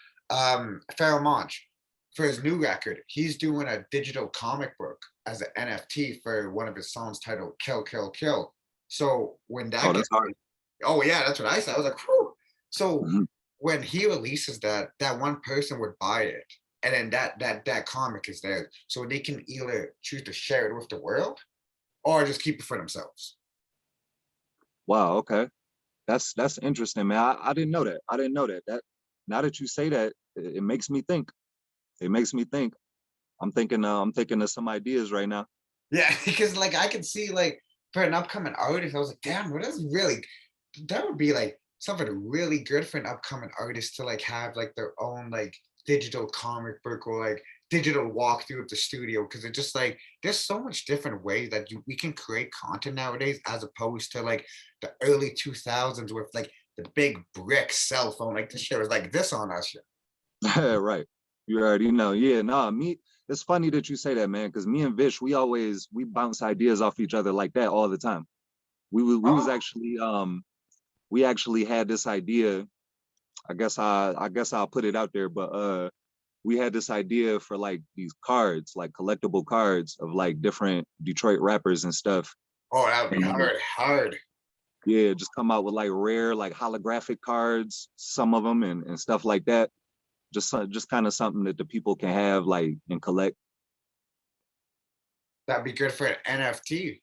Pharaoh Monch, for his new record, he's doing a digital comic book as an NFT for one of his songs titled Kill, Kill, Kill. So when Oh, that that's gets, hard. oh yeah, that's what I said. I was like, whew. So Mhm. when he releases that, that one person would buy it. And then that comic is theirs. So they can either choose to share it with the world or just keep it for themselves. Wow, okay. That's interesting, man. I didn't know that. I didn't know that. That now that you say that, it makes me think. It makes me think. I'm thinking of some ideas right now. Yeah, because like I can see like for an upcoming artist, I was like, damn, what is really that would be like something really good for an upcoming artist to like have like their own like digital comic book or like digital walkthrough of the studio because it's just like there's so much different ways that we can create content nowadays as opposed to like the early 2000s with like the big brick cell phone like this shit was like this on us. Right. You already know. Yeah, nah, me, it's funny that you say that, man, because me and Vish, we bounce ideas off each other like that all the time. We was Oh, actually we actually had this idea. I guess I'll put it out there, but we had this idea for like these cards, like collectible cards of like different Detroit rappers and stuff. oh, that would be And hard. yeah, just come out with like rare, like holographic cards, some of them and stuff like that. Just kind of something that the people can have like and collect. That'd be good for an NFT.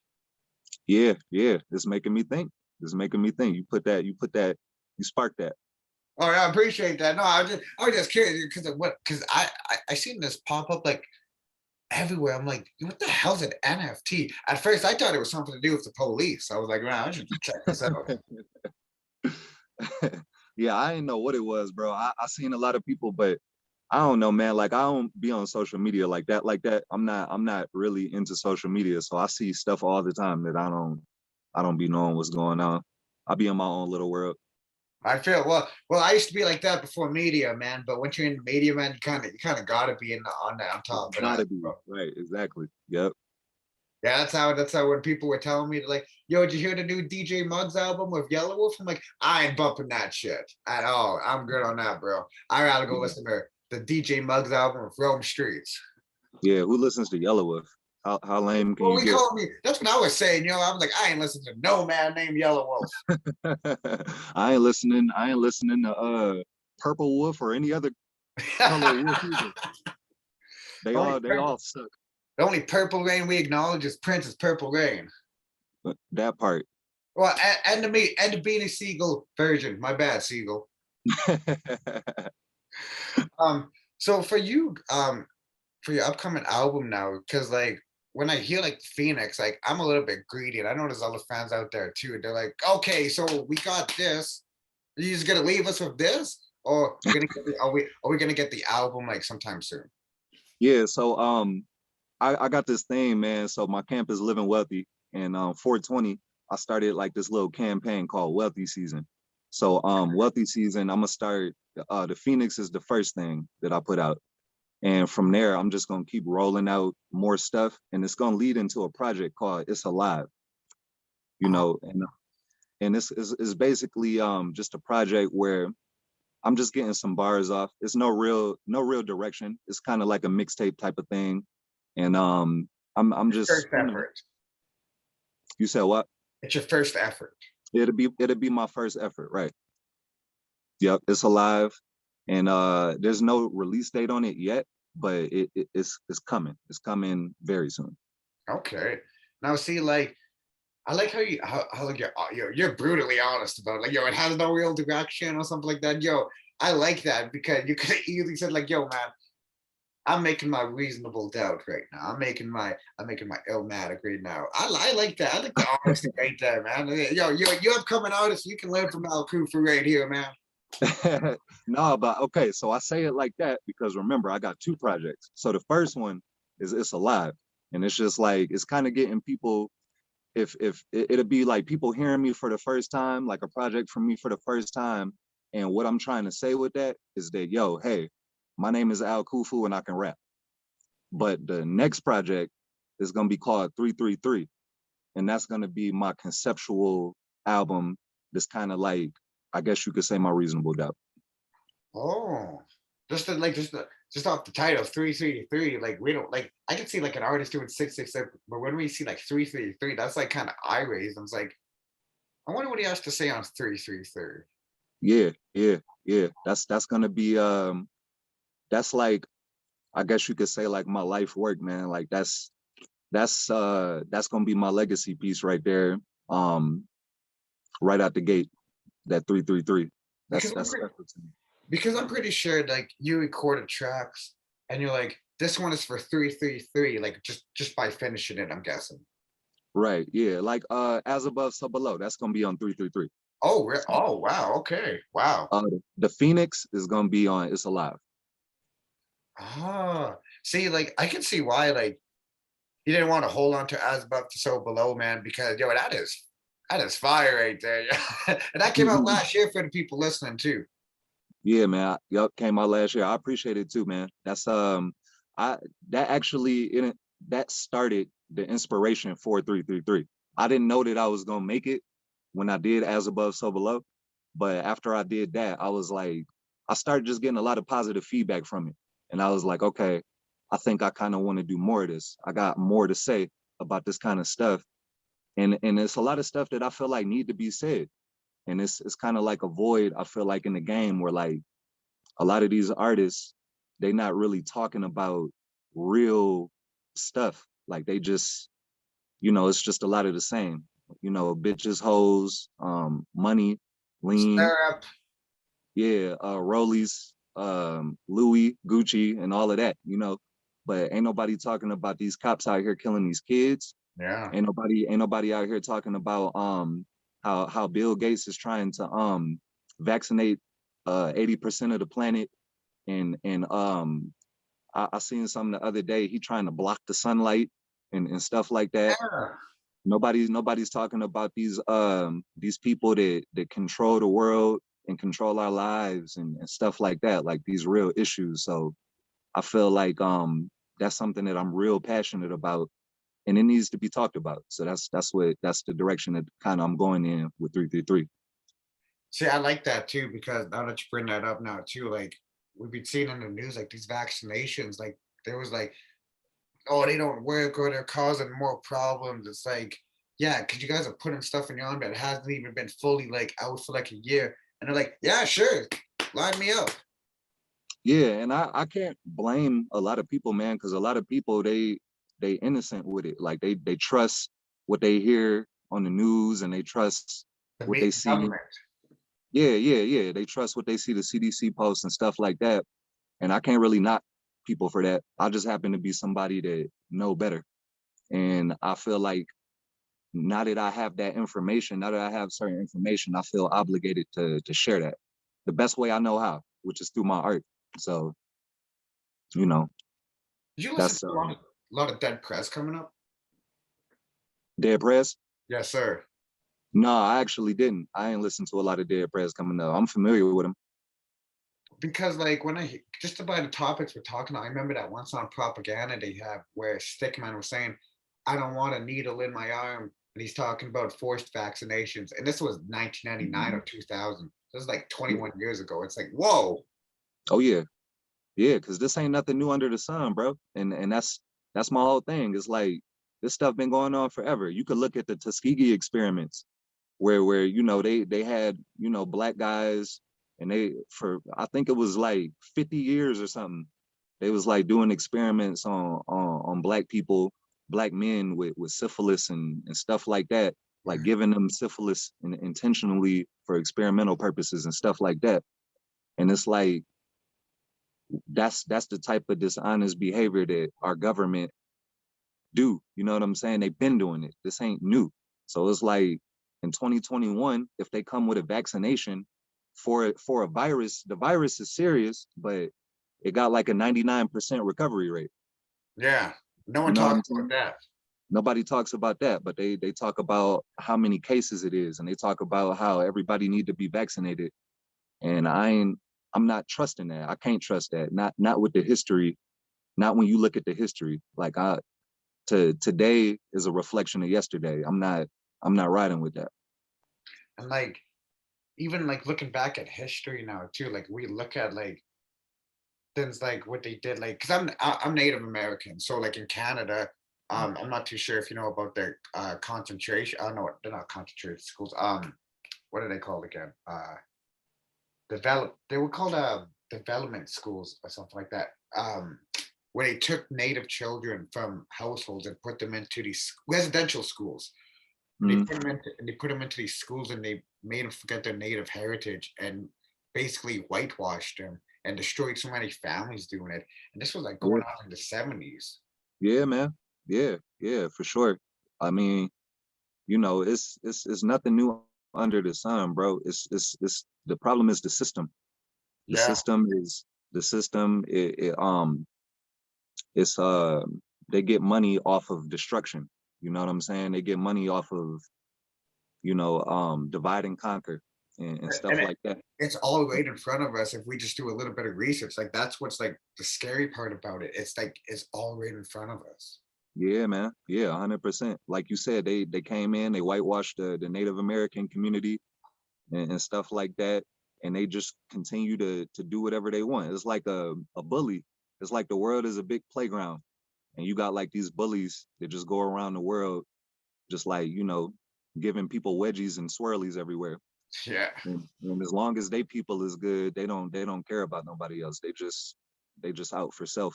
Yeah, yeah. It's making me think. It's making me think. You sparked that. Oh, yeah, I appreciate that. No, I was just curious because of what because I seen this pop up like everywhere. I'm like, what the hell's an NFT? At first, I thought it was something to do with the police. I was like, man, I should check this out. Yeah, I didn't know what it was, bro. I seen a lot of people, but I don't know, man. Like I don't be on social media like that. Like that. I'm not really into social media. So I see stuff all the time that I don't be knowing what's going on. I be in my own little world. I feel well. I used to be like that before media, man. But once you're in media, man, you kind of gotta be on top of that, Gotta be. bro. Right, exactly. Yep. Yeah, that's how when people were telling me like, yo, did you hear the new DJ Muggs album with Yellow Wolf? I'm like, I ain't bumping that shit at all. I'm good on that, bro. I gotta go Yeah. listen to the DJ Muggs album with Rome Streets. Yeah. Who listens to Yellow Wolf? How lame can Well, you we get? call me. That's what I was saying. I was like, I ain't listening to no man named Yellow Wolf. I ain't listening. I ain't listening to Purple Wolf or any other color wolf either. They only, all they purple, all suck. the only Purple Rain we acknowledge is Prince's Purple Rain. That part. Well, and the Beanie Siegel version. My bad, Siegel. Um, so for your upcoming album now, because like when I hear like Phoenix, like I'm a little bit greedy, and I know there's other fans out there too. They're like, okay, so we got this. Are you just gonna leave us with this, or we're gonna get are we gonna get the album like sometime soon? Yeah. So I got this thing, man. So my camp is Livin Wealthy, and 420, I started like this little campaign called Wealthy Season. So Wealthy Season, I'm gonna start. The Phoenix is the first thing that I put out, and from there, I'm just gonna keep rolling out more stuff, and it's gonna lead into a project called It's Alive. You Oh, know, and this is basically just a project where I'm just getting some bars off. It's no real direction. It's kind of like a mixtape type of thing, and I'm just first effort. you said what? It's your first effort. It'll be my first effort, right? Yep, it's alive, and there's no release date on it yet, but it's coming. It's coming very soon. Okay. Now see, like I like how like you're brutally honest about it. Like it has no real direction or something like that. I like that because you could have easily said like, man, I'm making my reasonable doubt right now. I'm making my illmatic right now. I like that. I like the honesty right there, man. You're upcoming artist. You can learn from Al Khufu right here, man. No, but okay, so I say it like that because remember, I got two projects. So the first one is It's Alive, and it's just like it's kind of getting people. If it'll be like people hearing me for the first time, like a project from me for the first time, and what I'm trying to say with that is that yo, hey, my name is Al Khufu and I can rap. But the next project is gonna be called 333, and that's gonna be my conceptual album. That's kind of like, I guess you could say, my reasonable doubt. Oh, just off the title 333. Like we don't like. I can see like an artist doing 666, but when we see like 333, that's like kind of eye raised. I was like, I wonder what he has to say on 333. Yeah, yeah, yeah. That's gonna be that's like, I guess you could say, like my life work, man. Like that's gonna be my legacy piece right there. Um, right out the gate, that 333. Because That's special to me. because I'm pretty sure like you recorded tracks and you're like, this one is for 333, like just by finishing it, I'm guessing. Right, yeah. Like As Above, So Below, that's gonna be on 333. Oh, oh wow, okay. Wow. The Phoenix is gonna be on It's Alive. Ah, see, like I can see why like you didn't want to hold on to As Above to So Below, man, because that is fire right there. And that came out last year for the people listening too. Yeah, man. Yup, came out last year. I appreciate it too, man. I that actually that started the inspiration for 333. I didn't know that I was gonna make it when I did As Above, So Below. But after I did that, I was like, I started just getting a lot of positive feedback from it. And I was like, okay, I think I kind of want to do more of this. I got more to say about this kind of stuff. And it's a lot of stuff that I feel like need to be said. And it's kind of like a void, I feel like, in the game where like a lot of these artists, they not really talking about real stuff. Like they just, it's just a lot of the same. Bitches, hoes, money, lean, Syrup. yeah, Rollies, Louis, Gucci, and all of that. But ain't nobody talking about these cops out here killing these kids. Yeah. Ain't nobody out here talking about how Bill Gates is trying to vaccinate 80% of the planet, and I seen something the other day. He trying to block the sunlight and stuff like that. Yeah. Nobody's talking about these people that control the world and control our lives and stuff like that, like these real issues. So I feel like that's something that I'm real passionate about, and it needs to be talked about. So that's the direction that kind of I'm going in with 333. See, I like that too because now that you bring that up now too, like we've been seeing in the news like these vaccinations, like there was like oh, they don't work or they're causing more problems. It's like, yeah, because you guys are putting stuff in your arm that hasn't even been fully like out for like a year. And they're like, yeah, sure, line me up. Yeah, and I can't blame a lot of people, man, because a lot of people they innocent with it. Like they trust what they hear on the news and they trust The what they see. government. Yeah. They trust what they see, the CDC posts and stuff like that. And I can't really knock people for that. I just happen to be somebody that know better. And I feel like now that I have that information, now that I have certain information, I feel obligated to share that the best way I know how, which is through my art. So, you know, Did you listen that's to a lot of Dead Prez coming up? Dead Prez. Yes, sir. No, I actually didn't. I ain't listened to a lot of Dead Prez coming up. I'm familiar with him. Because like when I just about the topics we're talking about, I remember that one song Propaganda they have where Stickman was saying, I don't want a needle in my arm. And he's talking about forced vaccinations. And this was 1999 or 2000. This is like 21 years ago. It's like, whoa. Oh yeah, because this ain't nothing new under the sun, bro. And that's my whole thing. It's like this stuff been going on forever. You could look at the Tuskegee experiments where they had black guys and they for I think it was like 50 years or something. They was like doing experiments on black people, black men with syphilis and stuff like that, like giving them syphilis intentionally for experimental purposes and stuff like that. And it's like that's the type of dishonest behavior that our government do. You know what I'm saying? They've been doing it. This ain't new. So it's like in 2021, if they come with a vaccination for a virus, the virus is serious, but it got like a 99% recovery rate. Yeah. No You one know what talks I'm about saying? that. Nobody talks about that, but they talk about how many cases it is, and they talk about how everybody need to be vaccinated. And I'm not trusting that. I can't trust that. Not with the history. Not when you look at the history. Like today is a reflection of yesterday. I'm not riding with that. And like even like looking back at history now too, like we look at like things like what they did, like because I'm Native American, so like in Canada, I'm not too sure if you know about their concentration. Oh no, they're not concentration schools. What are they called again? They were called development schools or something like that. Where they took Native children from households and put them into these residential schools. And Mm. they put them into these schools and they made them forget their native heritage and basically whitewashed them and destroyed so many families doing it. And this was like Yeah, going on in the 70s. yeah, man. Yeah, for sure. I mean, it's nothing new under the sun, bro. It's the problem is the system. The Yeah. system is the system. It's they get money off of destruction. You know what I'm saying? They get money off of divide and conquer and stuff And like that. it's all right in front of us if we just do a little bit of research. Like that's what's like the scary part about it. It's like it's all right in front of us. Yeah, man. Yeah, 100%. Like you said, they came in, they whitewashed the Native American community and stuff like that, and they just continue to do whatever they want. It's like a bully. It's like the world is a big playground, and you got like these bullies that just go around the world, just like giving people wedgies and swirlies everywhere. Yeah. And as long as they people is good, they don't care about nobody else. They just out for self.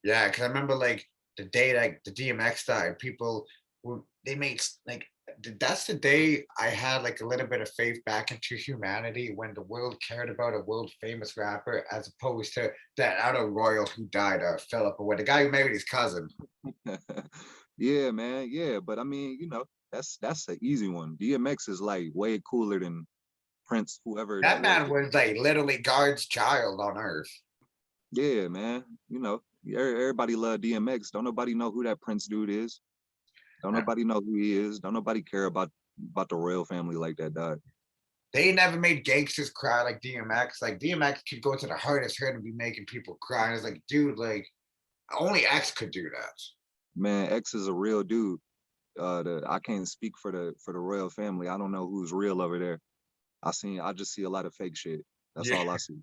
Yeah, because I remember like the day like the DMX died, they made like that's the day I had like a little bit of faith back into humanity when the world cared about a world famous rapper as opposed to that other royal who died, Philip, or what the guy who married his cousin. Yeah, man. Yeah, but I mean, that's an easy one. DMX is like way cooler than Prince, whoever that That was. man was like literally God's child on earth. Yeah, man. Everybody love DMX. Don't nobody know who that Prince dude is. Don't Uh, nobody know who he is. Don't nobody care about the royal family like that, dog. They never made gangsters cry like DMX. Like DMX could go to the hardest hurt and be making people cry. And it's like, dude, like only X could do that. Man, X is a real dude. I can't speak for the royal family. I don't know who's real over there. I just see a lot of fake shit. That's Yeah. all I see.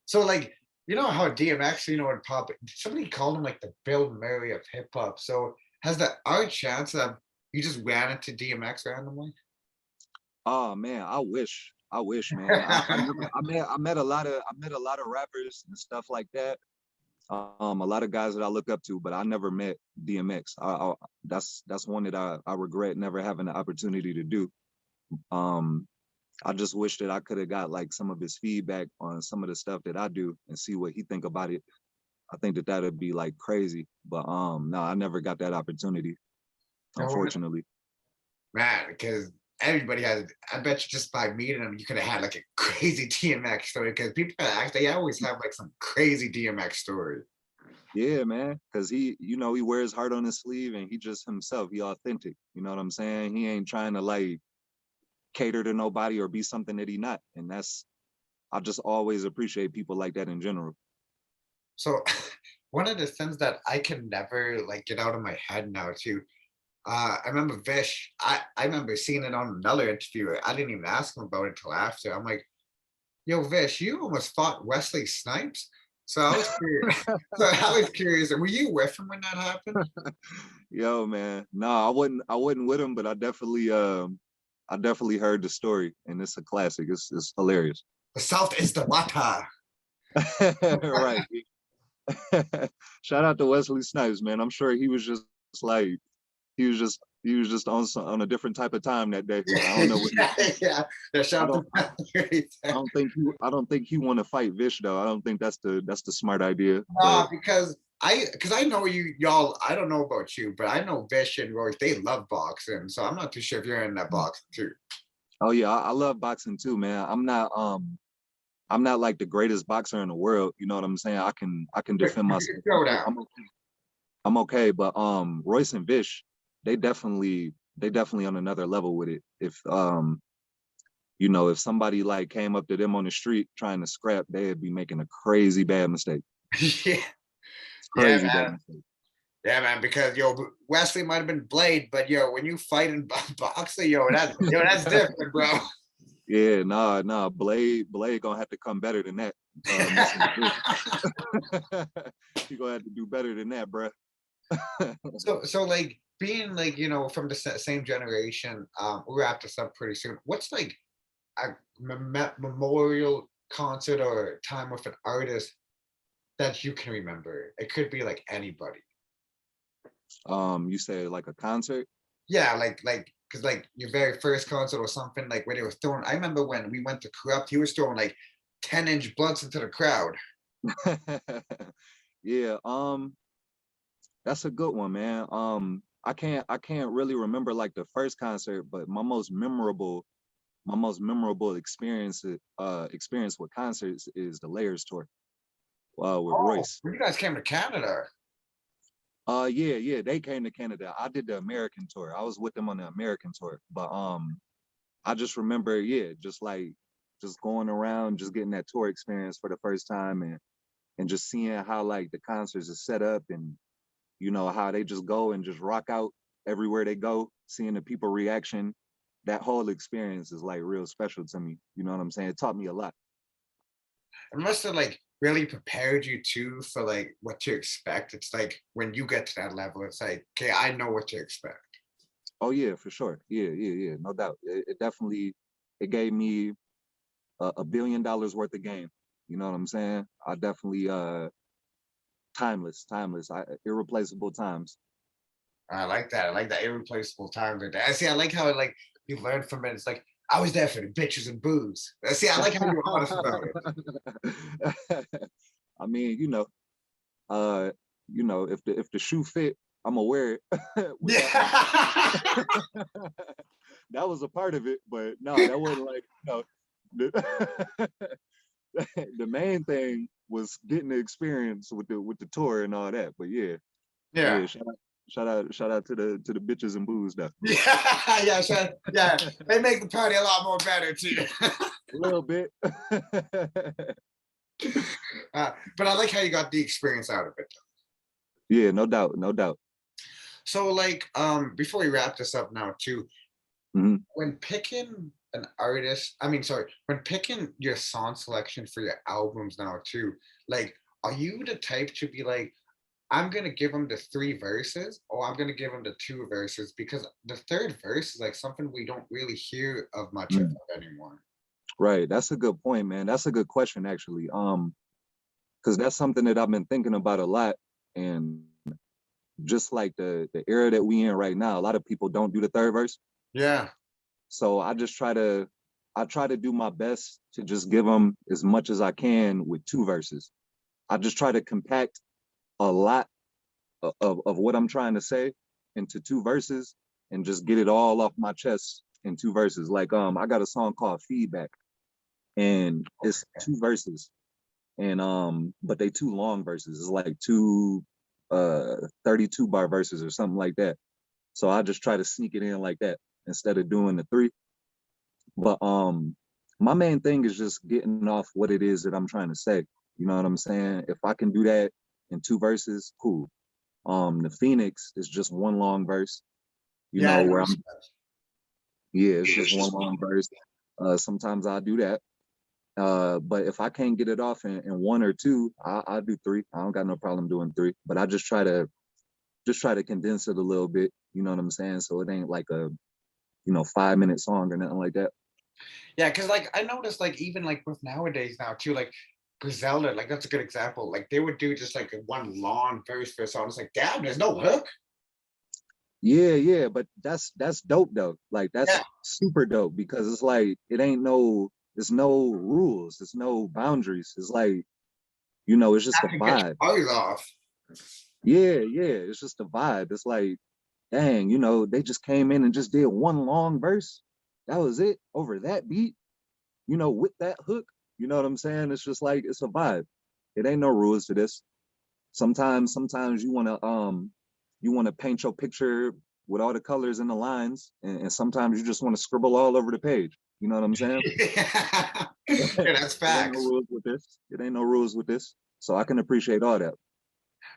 So like you know how DMX, would pop. Somebody called him like the Bill Murray of hip hop. So has there are chance that you just ran into DMX randomly? Oh man, I wish, man. I never, I met a lot of rappers and stuff like that. A lot of guys that I look up to, but I never met DMX. That's one that I regret never having the opportunity to do. Um, I just wish that I could have got like some of his feedback on some of the stuff that I do and see what he think about it. I think that that'd be like crazy, but no, I never got that opportunity, No, unfortunately. man, because everybody has. I bet you just by meeting him, you could have had like a crazy DMX story. Because people actually always have like some crazy DMX story. Yeah, man, because he wears heart on his sleeve and he just himself. He authentic. You know what I'm saying? He ain't trying to like cater to nobody or be something that he not. And that's I just always appreciate people like that in general. So one of the things that I can never like get out of my head now too. I remember Vish. I remember seeing it on another interview. I didn't even ask him about it till after. I'm like, yo, Vish, you almost fought Wesley Snipes. So I was curious. So I was curious. Were you with him when that happened? Yo, man. No, I wasn't with him, but I definitely heard the story and it's a classic. It's hilarious. The South is the Wata. Right. Shout out to Wesley Snipes, man. I'm sure he was just like he was just on a different type of time that day. I don't know what Yeah. Yeah. I Shout don't out to I don't think he want to fight Vish though. I don't think that's the smart idea. Nah, But because I know y'all. I don't know about you, but I know Vish and Royce. They love boxing, so I'm not too sure if you're in that boxing too. oh yeah, I love boxing too, man. I'm not like the greatest boxer in the world. You know what I'm saying? I can defend myself. Throw down. I'm okay, but Royce and Vish, they definitely on another level with it. If somebody like came up to them on the street trying to scrap, they'd be making a crazy bad mistake. Yeah, It's yeah, crazy bad man. mistake. Yeah, man. Because Wesley might have been Blade, but when you fight in boxing, that's different, bro. Yeah, nah, Blade gonna have to come better than that. Messing with he gonna have to do better than that, bruh. So like being like from the same generation, we'll wrap this up pretty soon. What's like a memorial concert or time with an artist that you can remember? It could be like anybody. You said like a concert? Yeah, like because like your very first concert or something like where they were throwing. I remember when we went to Corrupt, he was throwing like 10-inch blunts into the crowd. Yeah, that's a good one, man. I can't really remember like the first concert, but my most memorable experience with concerts is the Layers tour with Oh, Royce. you guys came to Canada. Yeah, they came to Canada. I did the American tour. I was with them on the American tour. But I just remember, yeah, just going around, just getting that tour experience for the first time and just seeing how like the concerts are set up and how they just go and just rock out everywhere they go, seeing the people reaction. That whole experience is like real special to me. You know what I'm saying? It taught me a lot. It must have like really prepared you too for like what to expect. It's like when you get to that level, it's like, okay, I know what to expect. Oh yeah, for sure. Yeah, no doubt. It definitely it gave me $1 billion worth of game. You know what I'm saying? I definitely timeless, irreplaceable times. I like that. I like that irreplaceable time. I see. I like how like you learn from it. It's like I was there for the bitches and booze. See, I like how you're honest about it. I mean, uh, if the shoe fit, I'm gonna wear it. Yeah. That was a part of it, but no, that wasn't like the, the main thing was getting the experience with the tour and all that. But Yeah. yeah, shout out to the bitches and booze stuff. Yeah. Yeah. Sure. Yeah. They make the party a lot more better too. A little bit. But I like how you got the experience out of it. Yeah, no doubt, no doubt. So like before we wrap this up now too, Mhm. When picking an artist, I mean, sorry, when picking your song selection for your albums now too, like, are you the type to be like, I'm gonna give them the three verses, or I'm gonna give them the two verses because the third verse is like something we don't really hear of much of Mm. anymore. Right. That's a good point, man. That's a good question, actually. Because that's something that I've been thinking about a lot. And just like the era that we in right now, a lot of people don't do the third verse. Yeah, So I try to do my best to just give them as much as I can with two verses. I just try to compact a lot of what I'm trying to say into two verses and just get it all off my chest in two verses. Like I got a song called Feedback, and it's okay. two verses, and but they two long verses. It's like two 32 bar verses or something like that. So I just try to sneak it in like that instead of doing the three. But my main thing is just getting off what it is that I'm trying to say. You know what I'm saying? If I can do that in two verses, cool. The Phoenix is just one long verse, you Yeah, know, I where noticed I'm, that. yeah, it's just one long verse. Sometimes I do that. But if I can't get it off in one or two, I do three. I don't got no problem doing three. But I just try to condense it a little bit. You know what I'm saying? So it ain't like a 5-minute song or nothing like that. Yeah, because like I noticed, like even like with nowadays now too, like Griselda, like that's a good example. Like they would do just like a one long verse for a song. It's like, damn, there's no hook. Yeah, yeah, but that's dope though. Like Yeah, that's super dope because it's like there's no rules, there's no boundaries. It's like, it's just a that can get vibe. your eyes off. Yeah, yeah, it's just a vibe. It's like, dang, they just came in and just did one long verse. That was it over that beat, with that hook. You know what I'm saying? It's just like it's a vibe. It ain't no rules to this. Sometimes you wanna paint your picture with all the colors and the lines, and sometimes you just want to scribble all over the page. You know what I'm saying? Yeah, It that's ain't no facts. rules with this. It ain't no rules with this. So I can appreciate all that.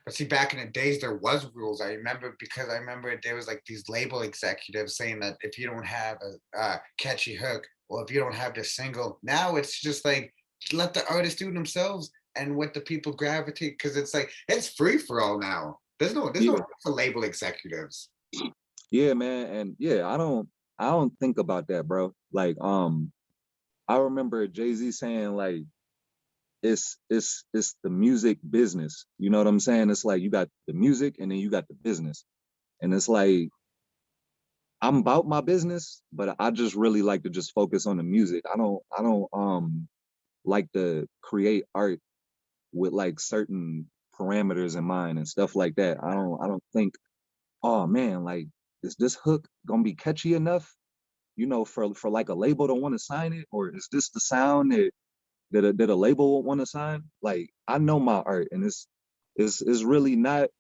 But see, back in the days, there was rules. I remember because I remember there was like these label executives saying that if you don't have a catchy hook, or if you don't have the single, now it's just like let the artists do themselves and what the people gravitate because it's like it's free for all now. There's no Yeah, room for label executives. yeah, man, and yeah, I don't think about that, bro. Like, I remember Jay-Z saying like it's the music business. You know what I'm saying? It's like you got the music and then you got the business. And it's like I'm about my business, but I just really like to just focus on the music. I don't like to create art with like certain parameters in mind and stuff like that. I don't think, oh man, like is this hook gonna be catchy enough, for like a label to want to sign it, or is this the sound that a label would want to sign? Like I know my art, and it's really not.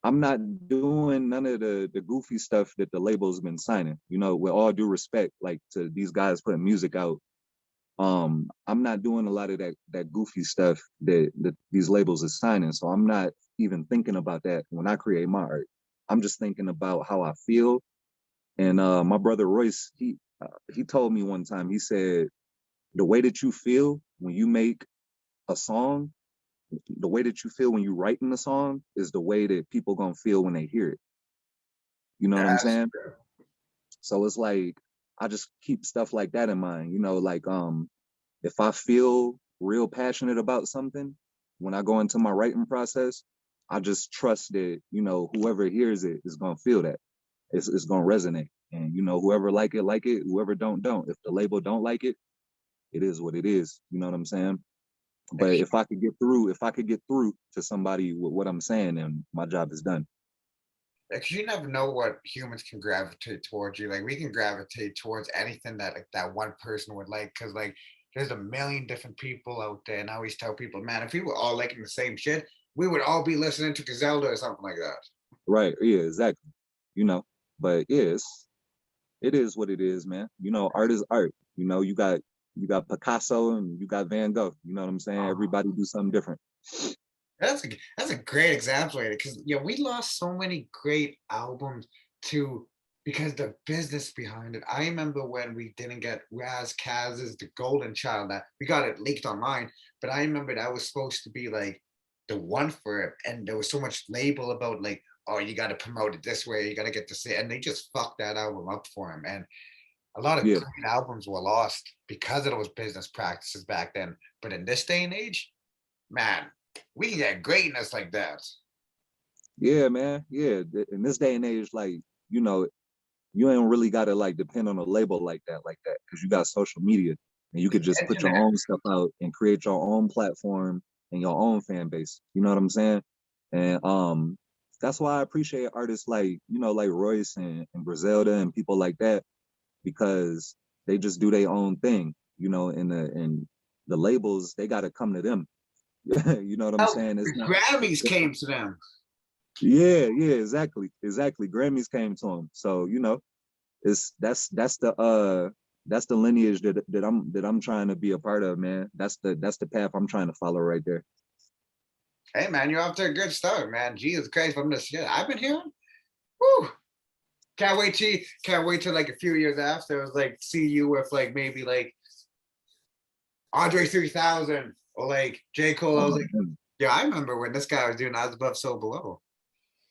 I'm not doing none of the goofy stuff that the label's been signing. With all due respect, like to these guys putting music out, I'm not doing a lot of that goofy stuff that these labels are signing. So I'm not even thinking about that when I create my art. I'm just thinking about how I feel. And my brother Royce, he told me one time, he said, the way that you feel when you make a song, the way that you feel when you writing the song is the way that people gonna feel when they hear it. You know what I'm That's saying? true. So it's like I just keep stuff like that in mind. Like if I feel real passionate about something when I go into my writing process, I just trust that, whoever hears it is gonna feel that. It's gonna resonate. And whoever like it, whoever don't. If the label don't like it, it is what it is. You know what I'm saying? But if I could get through to somebody with what I'm saying, then my job is done. Because you never know what humans can gravitate towards you. Like we can gravitate towards anything that like that one person would like. Because like there's a million different people out there, and I always tell people, man, if we were all liking the same shit, we would all be listening to Griselda or something like that. Right. Yeah, exactly. You know. But yes, it is what it is, man. Art is art. You got Picasso and you got Van Gogh. You know what I'm saying? Everybody do something different. That's a great example because yeah, we lost so many great albums to because the business behind it. I remember when we didn't get Raz Kaz's The Golden Child, that we got it leaked online, but I remember that was supposed to be like the one for it. And there was so much label about like, oh, you got to promote it this way, you got to get this, and they just fucked that album up for him. And a lot of Yeah, great albums were lost because of those business practices back then. But in this day and age, man, we can get greatness like that. yeah, man. Yeah. In this day and age, like, you know, you ain't really gotta like depend on a label like that, because you got social media and you could just put your Internet. own stuff out and create your own platform and your own fan base. You know what I'm saying? And that's why I appreciate artists like, you know, like Royce and Griselda and people like that, because they just do their own thing, you know, and the labels, they gotta come to them. You know what I'm Oh, saying? the It's not. Grammys came to them. Yeah, yeah, exactly. Grammys came to him, so you know, it's that's the lineage that I'm trying to be a part of, man. That's the path I'm trying to follow right there. Hey man, you're off to a good start, man. Jesus Christ, from this shit I've been hearing. Woo! Can't wait till like a few years after. It was like see you with like maybe like Andre 3000 or like J. Cole. I was like, Um, yeah, I remember when this guy was doing I Was Above So Below.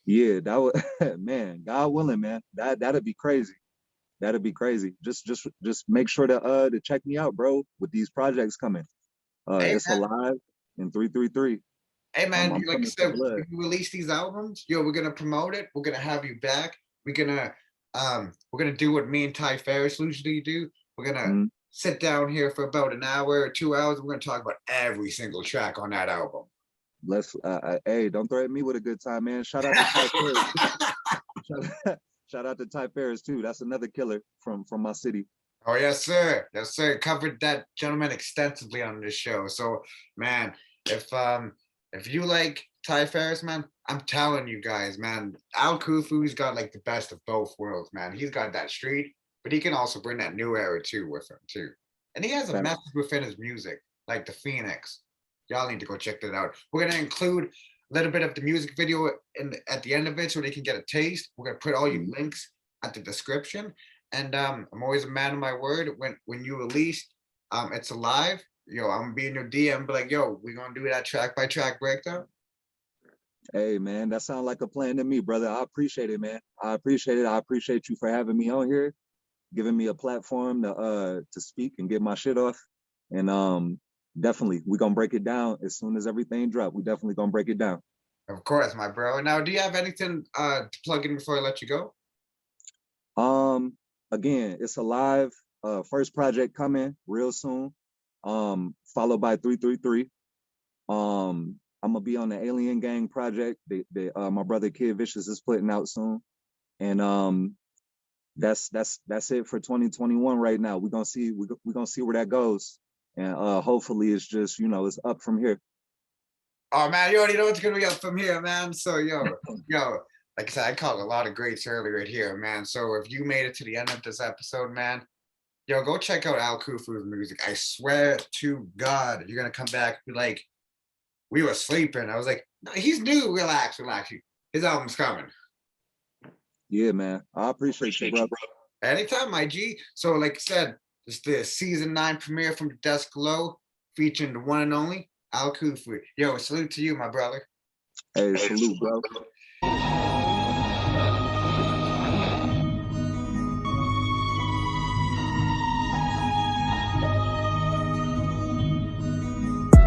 yeah, that would man, God willing, man. That'd be crazy. That'd be crazy. Just make sure to check me out, bro, with these projects coming. Hey It's man, alive in 333. hey man, I'm like I coming for said, blood. when you release these albums, yo, we're gonna promote it. We're gonna have you back. We're gonna do what me and Ty Ferris usually do. We're gonna Mhm. sit down here for about an hour or 2 hours. We're gonna talk about every single track on that album. Let's hey, don't threaten me with a good time, man. Shout out to Ty Ferris. Shout out to Ty Ferris too. That's another killer from my city. Oh yes, sir. Yes, sir. Covered that gentleman extensively on this show. So, man, if you like Ty Ferris, man, I'm telling you guys, man, Al Kufu's got like the best of both worlds, man. He's got that street, but he can also bring that new era too with him too. And he has a Fact. message within his music, like the Phoenix. Y'all need to go check that out. We're gonna include a little bit of the music video in at the end of it so they can get a taste. We're gonna put all your Mhm. links at the description. And I'm always a man of my word. When you release, it's alive. Yo, I'm gonna be in your DM, be like, yo, we're gonna do that track by track breakdown. Hey man, that sounds like a plan to me, brother. I appreciate it, man. I appreciate it. I appreciate you for having me on here, giving me a platform to speak and get my shit off. And definitely we're gonna break it down as soon as everything drop. We definitely gonna break it down. Of course, my bro. Now, do you have anything to plug in before I let you go? Um Again, it's alive. First project coming real soon. Followed by 333. I'm gonna be on the Alien Gang project that my brother Kid Vicious is putting out soon. And that's it for 2021 right now. We're gonna see where that goes. And hopefully it's just, you know, it's up from here. Oh man, you already know what's gonna be up from here, man. So yo, like I said, I called a lot of greats early right here, man. So if you made it to the end of this episode, man, yo, go check out Al Kufu's music. I swear to God, you're gonna come back and be like, we were sleeping. I was like, no, he's new. Relax, relax. His album's coming. Yeah, man. I appreciate you, bro. Anytime, my G. So, like I said, it's the season 9 premiere from The Desk Below, featuring the one and only Al Kufu. Yo, salute to you, my brother. Hey, salute, bro.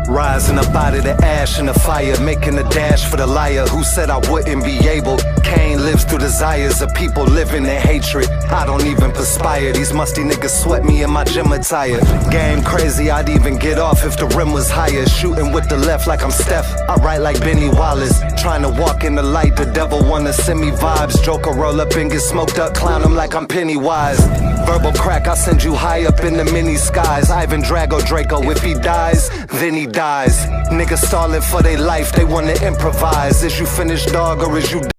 Rising up out of the ash and the fire, making a dash for the liar who said I wouldn't be able. Cain lives through desires of people living in hatred. I don't even perspire, these musty niggas sweat me in my gym attire. Game crazy, I'd even get off if the rim was higher. Shooting with the left like I'm Steph, I write like Benny Wallace. Trying to walk in the light, the devil wanna send me vibes. Joker roll up and get smoked up, clown him like I'm Pennywise. Verbal crack, I send you high up in the mini skies. Ivan Drago Draco, if he dies, then he dies. Niggas stalling for their life, they wanna improvise. Is you finished, dog, or is you